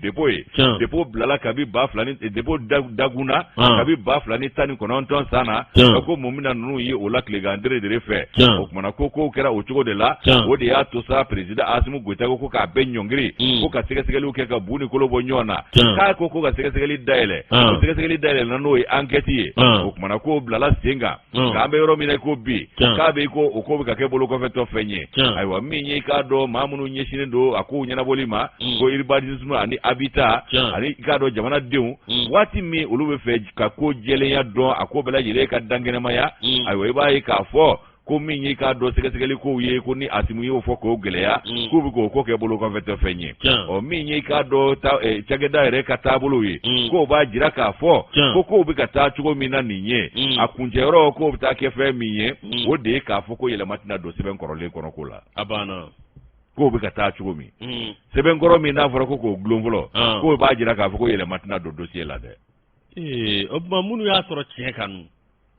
depo blala kabi ba flani depo daguna kabi ba flani tani kononton sana ko mumina nunu yi o la klegandre de refe o kuma ko kera o chugo de la o de ya to sa president Asimu Goita ko ka benyongri ko ka segesegeli o ka buni ko lo bonyona ka ko ka segesegeli daile o segesegeli daile na no enquête o kuma ko blala singa ka be ro mine ko bi ka be ko o ko ka ke bolo ko feto fenye aiwa minyi ka do mamunu nyeshine do aku nyana bolima ko iribadismu ani abita ani ka do jamana deun wati mi olube fe ka ko jele ya do akobela jele ka dangene maya aiwa ibai ka fo ko minyi ka do segesegeli ko ye ko ni Asimu yo fo ko geleya ko bi ko ke bolo ko feto fenye o minyi ka do ta chageda ere ka tabulu yi ko ba jira ka fo ko bi ka ta chugo mina ninye akunjero ko ta ke fe minye o de ka fo ko yele matina do seben korole kono kula abana ko bi ka ta chugo mi seben koro mi na foro ko glomvolo ko ba jira ka fo ko yele matina do dossier la de obma munu ya soro chekanu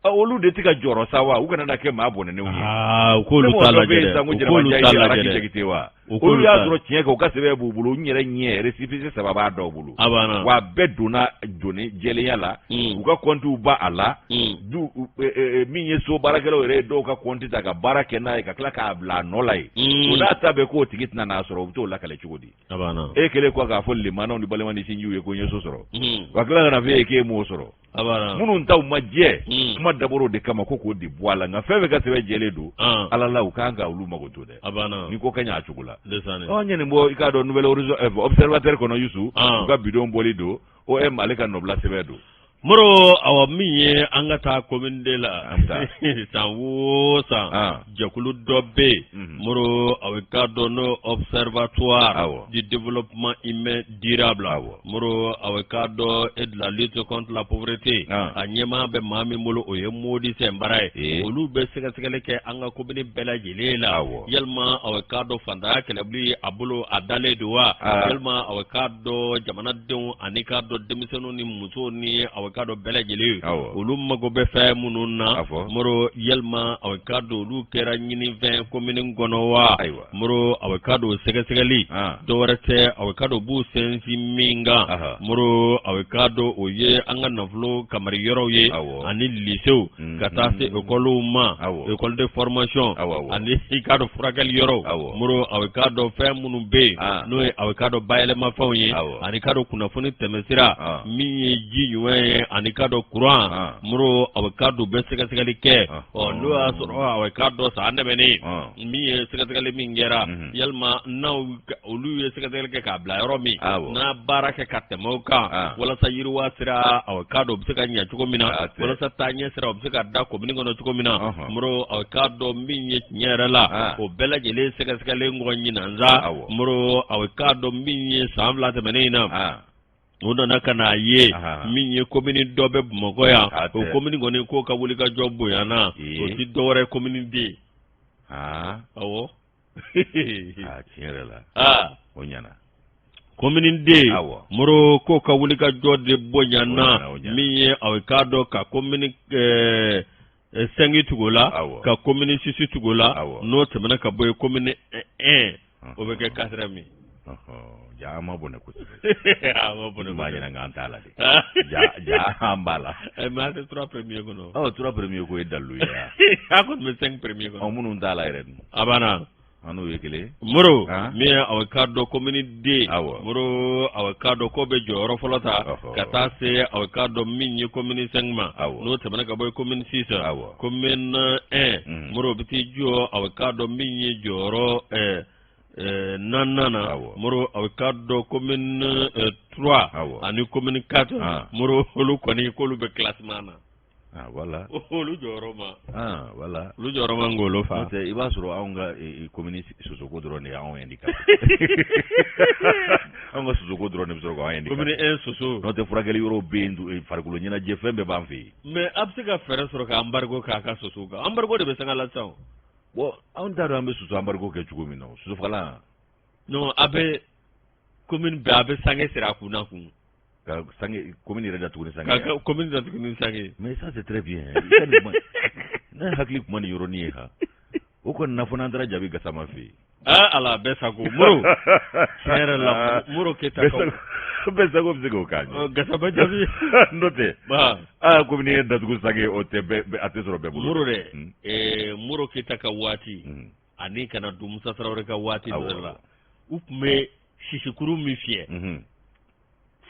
olu de tika joro sawa u kana na ke ma bonne ne uye ko lu tala jere ko lu tala jere olu ya soro tiye ko ka sebe bubulu nyere nye recipice sababa do bulu abana wa beduna joni jele yala u ka kontu ba ala du minye so barakelo re do ka konti daga barake na ka klaka bla no lai o da tabe ko tikitna na soro to la kale chugodi abana kele ko ga fo limana ni balemani sinju ye ko nyeso soro wa klaka na ve ke mo soro abana munu ntaw majje kuma daboro de kama koko de boala nga febe ka sebe jele do alala ukanga ulu magoto de abana ni ko kanya achugula desane nyene mbo ikado nouvelle horizon observateur kono yusu ka bidon bolido o aleka nobla sebe do muro awa minye angata commune de la sanwosa jakulu dobe muro awekado no observatoire du développement humain durable muro awekado et de la lutte contre la pauvreté anyema be mami mulo oye modi sembaray olu be segasegale ke anga commune bela jelela yelma awekado fanda kelebli abulo adale dowa yelma awekado jamana deun anikado demisenu ni muso ni kado belajele olu mago be fa mununa moro yelma awakado olu kera nyini 20 commune ngonowa moro awakado segasegali dorete awakado bu sensi minga moro awakado oye anga navlo kamari yoro ye ani lycée kata se école ma école de formation ani ikado furagal yoro moro awakado fa munu be no awakado bayele ma fawye ani kado kuna funi temesira mi ji yuwe ani kado Quran muro awakado be segasegali ke lo asoro awakado sa andebeni mi segasegali mingera yalma naw olu segasegali ke kabla yoromi na baraka katemoka wala sayirwa sira awakado be seganya chukomina wala satanya sira be segada ko biningo chukomina muro awakado minye nyerala o belajele segasegali ngonyina nza muro awakado minye samla temenina ona nakana ye minye commune dobe mogoya o commune ngone ko ka wuli ka jobbo yana o ti dore commune di awo tierela onyana commune di moro ko ka wuli ka jodde bonyana minye awekado ka commune sengi tugola ka commune sisi tugola no temena ka boy commune 1 o be ka 4 ama bone kusibe ama bone manya ngantala de ja ambala ma te 3 premier ko no 3 premier ko dalu ya akon me 5 premier ko munu ndala ren abana anu yekele muro mi awakado commune D muro awakado ko be joro folota kata se awakado minyi commune 5 ma no temana ka boy commune 6 commune 1 muro biti jo awakado minyi joro nanana moro awekado commune 3 ani commune 4 moro holu koni ko lu be classement Ah voilà. Olu jɔyɔrɔ Ah voilà. Olu jɔyɔrɔ ma ngolo fa. N'o i b'a sɔrɔ anw ka commune sosoko dɔrɔn de y'anw handicapé. Anw ka sosoko dɔrɔn de bɛ sɔrɔ k'anw handicapé. Commune 1 soso. N'o tɛ furakɛli yɔrɔ bɛ yen farikolo ɲɛnajɛ fɛn bɛɛ b'an fɛ yen. Mais a bɛ se ka fɛɛrɛ sɔrɔ ka embargo k'a ka soso kan. Embargo de bɛ sanga la sisan. Bon anw t'a dɔn an bɛ soso embargo kɛ cogo min na soso fagalan. Non a bɛ commune bɛɛ a bɛ sange siri a kunna kun. Ka sange commune yɛrɛ datugu ni sange. Ka commune datugu ni sange. Mais ça c'est très bien. Ne hakili kuma ni yɔrɔnin ye ha. O kɔni na fɔ n'an taara jaabi Gasama fɛ yen. Ah ala bɛɛ sago Moro. Tiɲɛ yɛrɛ la Moro Keyita kaw. Bɛɛ sago bɛ se k'o k'a ɲɛ. Gasama jaabi. N'o tɛ. Commune ye datugu sange o tɛ a tɛ sɔrɔ bɛɛ bolo. Moro dɛ. Moro Keyita ka waati. Ani kana don Musa Tarawele ka waati dɔ la. U tun bɛ sisikuru min fiyɛ.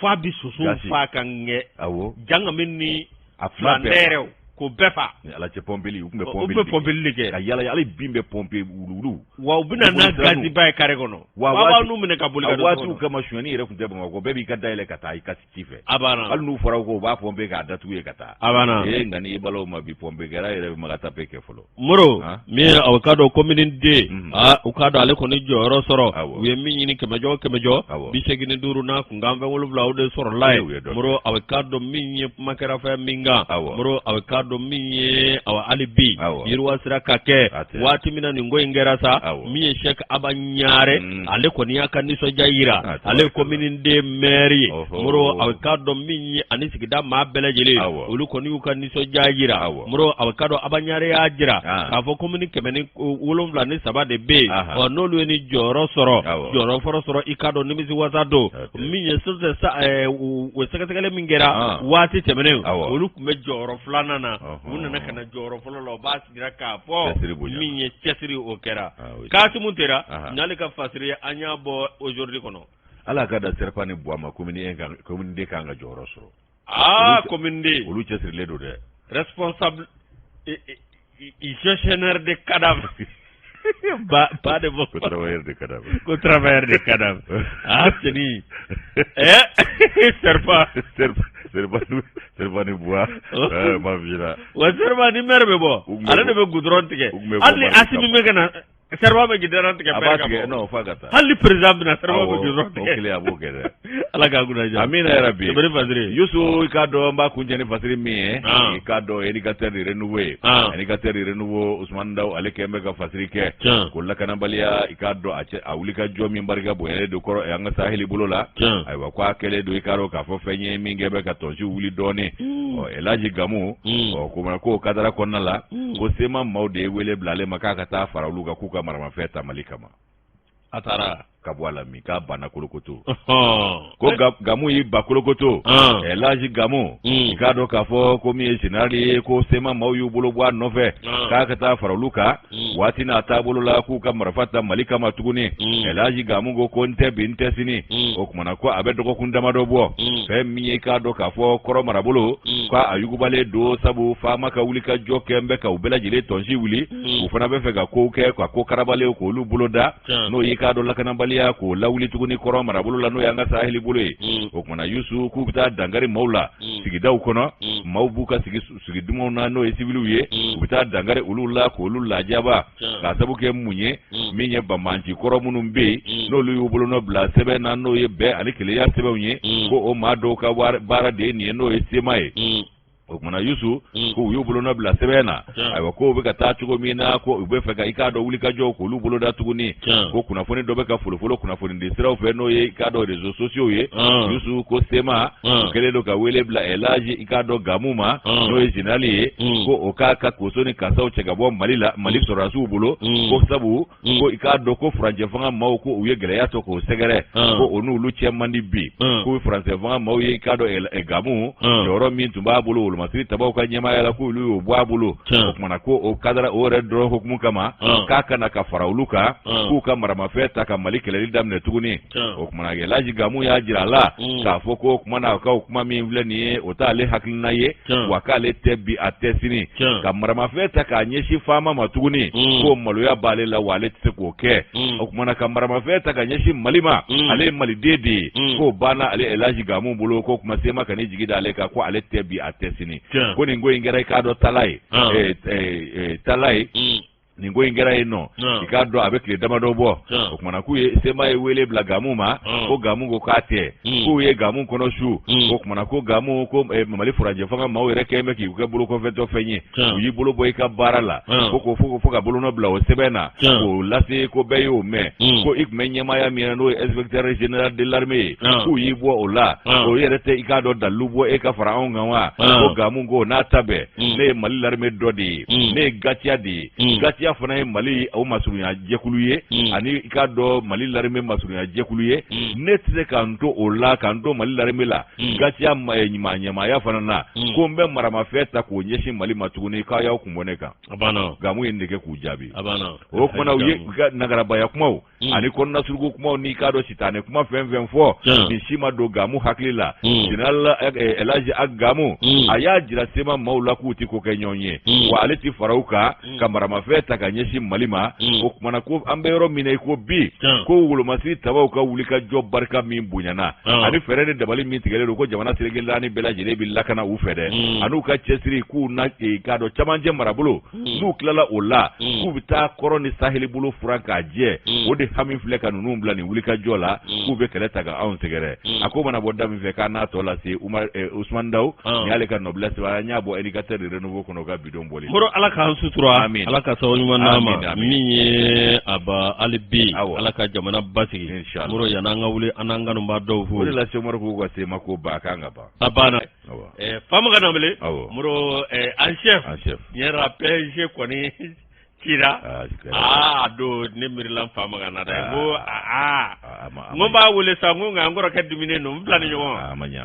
Fa bi soso fa kan ŋɛ. Awɔ. Janga min ni a filandɛrɛw ko bɛɛ fa. Ala cɛ pɔnpeli u tun bɛ pɔnpeli. U bɛ pɔnpeli de kɛ. Ka yala hali bin bɛ pɔnpe wulu. Wa u bɛna n'a gaziba ye kare kɔnɔ. Wa b'a n'u minɛ ka boli ka don so kɔnɔ. Waatiw kama sonyani yɛrɛ tun tɛ Bamakɔ bɛɛ b'i ka dayɛlɛ ka taa i ka ci fɛ. A banna. Hali n'u fɔra ko u b'a pɔnpe k'a datugu ye ka taa. A banna. Nka ni i balaw ma bi pɔnpe kɛra yɛrɛ bɛ maga tape kɛ fɔlɔ. Moro min aw ka dɔn commune den u ka dɔn ale kɔni jɔyɔrɔ sɔrɔ u ye min ɲini 100 85 n'a kun kan 7 o de sɔrɔla ye Moro aw ka dɔn min ye kuma kɛra fɛn min kan Moro aw ka dɔn min ye aw hali bi yiriwa sira ka kɛ waati min na nin ko in kɛra sa min ye Sheikh Aba Ɲare ale kɔni y'a ka nisɔndiya yira ale commune den maire ye Moro aw ka dɔn min ye ani sigida maa bɛɛ lajɛlen olu kɔni y'u ka nisɔndiya yira Moro aw ka dɔn Aba Ɲare y'a jira k'a fɔ commune 173 de bɛ yen n'olu ye ni jɔyɔrɔ sɔrɔ jɔyɔrɔ fɔlɔ sɔrɔ i ka dɔn nimisi wasa don min ye o sɛgɛsɛgɛli min kɛra waati tɛmɛnen olu tun bɛ jɔyɔrɔ 2nan na u nana ka na jɔyɔrɔ fɔlɔ la u b'a sigira k'a fɔ min ye cɛsiri o kɛra Kasimu Tera n'ale ka fasiri an y'a bɔ aujourd'hui kɔnɔ Ala ka da Serpa ni Boama commune den kan ka jɔyɔrɔ sɔrɔ commune den olu cɛsirilen don dɛ responsable gestionnaire de cadavre pas de bon travailleur de cadavre Teni Serpa ni Boa ma vira wa Serpa ni mer be bo ale de be goudron tigɛ hali Asimi me kana Serpa be goudron tigɛ bɛɛ non fa gata hali président bina Serpa be goudron tigɛ okele abo kɛdɛ ala ka guna ja amina ya rabbi bari fasiri Yusu ka dɔn ba kunjani fasiri min ye i ka dɔn éducateur de renouveau éducateur de renouveau Ousmane Daw ale kɛmɛ ka fasiri kɛ ko lakanabaliya i ka dɔn a wuli ka jɔ min barika bonyalen do kɔrɔ an ka saheli bolo la ayiwa ko a kɛlen do i ka dɔn k'a fɔ fɛn ye min kɛ bɛ ka tɔnsi wuli dɔɔni Elaji Gamu ko kadara kɔnɔna la ko sema maaw de ye wele bila ale ma k'a ka taa fara olu kan k'u ka maramafɛn ta Mali kama a taara ka bɔ a la min k'a banna kolokoto ko Gamu y'i ba kolokoto Elaji Gamu i k'a dɔn k'a fɔ ko min ye général ye ko sema maaw y'u bolo bɔ a nɔfɛ k'a ka taa fara olu kan waati n'a taabolo la k'u ka marifa ta Mali kama tuguni Elaji Gamu ko n tɛ bi n tɛ sini o kumana ko a bɛ dɔgɔkun damadɔ bɔ fɛn min ye k'a dɔn k'a fɔ kɔrɔ marabolo k'a yugubalen do sabu faama ka wuli ka jɔ kɛ n bɛ ka u bɛɛ lajɛlen tɔnsi wuli u fana bɛ fɛ ka kow kɛ ka ko karabalen k'olu bolo da n'o ye k'a dɔn lakanabaliya k'o lawuli tuguni kɔrɔ marabolo la n'o y'an ka saheli bolo ye o kumana Yusu k'u bɛ taa dankari maaw la sigidaw kɔnɔ maaw b'u ka sigi dumanw na n'o ye civiliw ye u bɛ taa dankari olu la k'olu lajaba k'a sabu kɛ mun ye min ye banbanci kɔrɔ minnu bɛ yen n'olu y'u bolo nɔ bila sɛbɛn na n'o ye bɛn ani kelenya sɛbɛnw ye ko o maa dɔw ka baara de ye nin ye n'o ye sema ye o kumana Yusu ko u y'u bolo nɔ bila sɛbɛn na ayiwa ko u bɛ ka taa cogo min na ko u bɛ fɛ ka i k'a dɔn wuli ka jɔ k'olu bolo da tuguni ko kunnafoni dɔ bɛ ka folofolo kunnafoni di siraw fɛ n'o ye i k'a dɔn réseaux sociaux ye Yusu ko sema u kɛlen don ka wele bila Elaji i k'a dɔn Gamu ma n'o ye général ye ko o k'a ka koso ni kasaw cɛ ka bɔ Mali la Mali sɔrɔdasiw bolo ko sabu ko i k'a dɔn ko furancɛ fanga maaw ko u ye gɛlɛya sɔrɔ k'o sɛgɛrɛ ko o n'olu cɛ man di bi ko furancɛ fanga maaw ye i k'a dɔn Gamu jɔyɔrɔ min tun b'a bolo masiri tabaw ka ɲɛmaaya la k'olu y'o bɔ a bolo o kumana ko o kadara o yɛrɛ dɔrɔn hukumu kama k'a kana ka fara olu kan k'u ka maramafɛn ta ka Mali kɛlɛli daminɛ tuguni o kumana Elaji Gamu y'a jira a la k'a fɔ ko o kumana ka o kuma min filɛ nin ye o t'ale hakilina ye wa k'ale tɛ bi a tɛ sini ka maramafɛn ta k'a ɲɛsin faama ma tuguni k'o maloya b'ale la wa ale tɛ se k'o kɛ o kumana ka maramafɛn ta ka ɲɛsin Mali ma ale ye Maliden de ye k'o banna ale Elaji Gamu bolo ko kuma sema ka ni jigi da ale kan ko ale tɛ bi a tɛ sini sini ko nin ko ingera ka do talai talai nin ko ingera ino ka do avec les damado bo o kuma na ku ye sema e wele bla gamu ma ko gamu ko kate ku ye gamu kono shu ko kuma na ko gamu ko mali furaje fanga ma were keme ki ko bulu ko feto fenye yi bulu boy ka barala ko fo ka bulu no bla o sebena ko lase ko beyo me ko ik menye ma ya mi no inspecteur général de l'armée ku yi bo o la o yere te ikado dalu bo e ka fara on wa ko gamu go na tabe ne mali l'armée dodi ne gatia di gatia fana mali o masurunya jekulu ye ani ikado mali l'armée masurunya jekulu ye ne tse kanto o la kanto mali l'armée la gatia nyima nyama ya fana na ko mbe marama feta ko nyeshi mali matuguni ka ya kumboneka abana gamu yende ke kujabi abana o kuma na nagara baya kuma ani konna surgo kuma ni kado sitane kuma fo ni shima do gamu haklila general elaji agamu aya jira sema maula kuti ko kenyonye wa aleti farauka kamara mafeta kanyeshi malima o kuma na ko ambero mine ko bi ko wulo masi tabaw ka wulika job barka min bunyana ani ferede dabali min tigele ko jamana siregela ni bela jere billakana u fede anu ka chesiri ku na kado chamanje marabulo nu klala ola ku bita koroni saheli bulu franka je o de hamin fleka nunu mbla ni wulika jola ku be kele taga aun segere akoma na bodda mi feka na to la si Umar Usman Daw ni ale ka noblesse wa nyabo éducateur de renouveau kono ga bidon boli moro ala ka sutura ala ka sawni manama minye aba alibi ala ka jamana basigi moro yananga wuli ananga no mbado fu la se moro ko se mako ba kanga ba abana fama kana mele moro en chef yera PG koni kira do nemirilan fama kana da go ngomba wule sa ngonga ngoro ka dumine no mplani nyo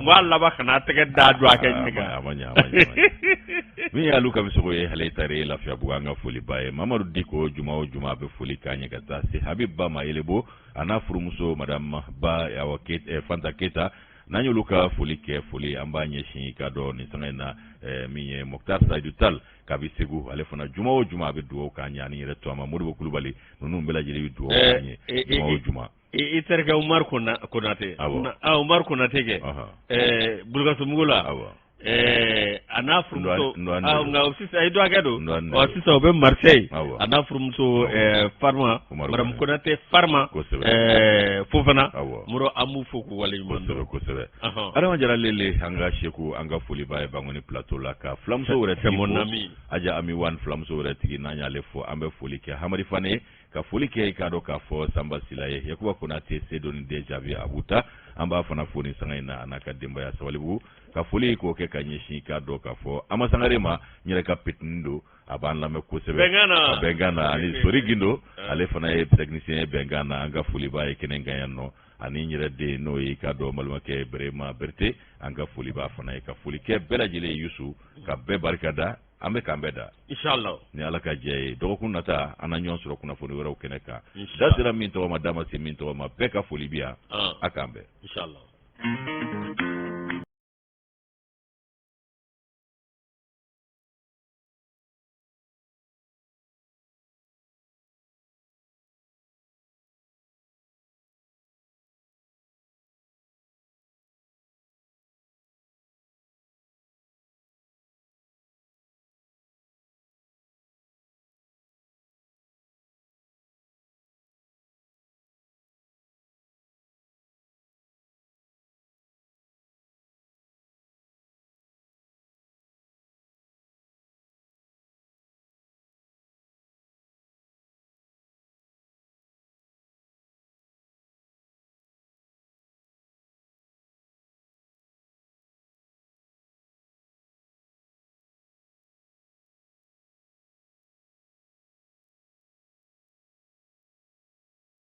walla ba kana tege da do akenyiga amanya mi ya luka misoko ye halaitare la fia buanga fuli bae Mamadou Diko juma be fuli kanye kata si Habib Ba Maelebo ana furumuso madame Ba ya wakete Fanta Keta nanyo luka fuli ke fuli ambanye shin kado ni sangena miye Mokhtar Saidou Tal kabisegu alefona juma be duo kanya ni reto Mamadou Kulubali nunu mbela jeli duo kanye juma iterga Umar Konate Umar Konate ke bulga sumugula ana furumso nga ofisa ido agado ofisa obe Marseille ana furumso farma maram Konate farma fofana muro amu foku wale mondo kosebe ara majara lele hanga sheku anga fuli bae bangoni plateau la ka flamso wore temonami aja ami wan flamso wore tigi nanya lefo ambe fuli ke hamari fane ka fuli ke kado ka fo samba silaye yakuba Konate sedoni deja via abuta amba fana foni sangaina anaka demba ya sawalibu ka fuli ko ke kanyeshi kado ka fo ama sangarema nyere ka pitndo aban la me kusebe bengana ani sorigindo ale fana e technicien bengana anga fuli bae kenenga yanno ani nyere de no yi kado malma ke brema berte anga fuli ba fana e ka fuli ke bela jile yusu ka be barkada ambe kambeda inshallah ni alaka jey do kunata ananyon suro kuna foni wera ukeneka dasira minto madama si minto ma peka fuli bia akambe inshallah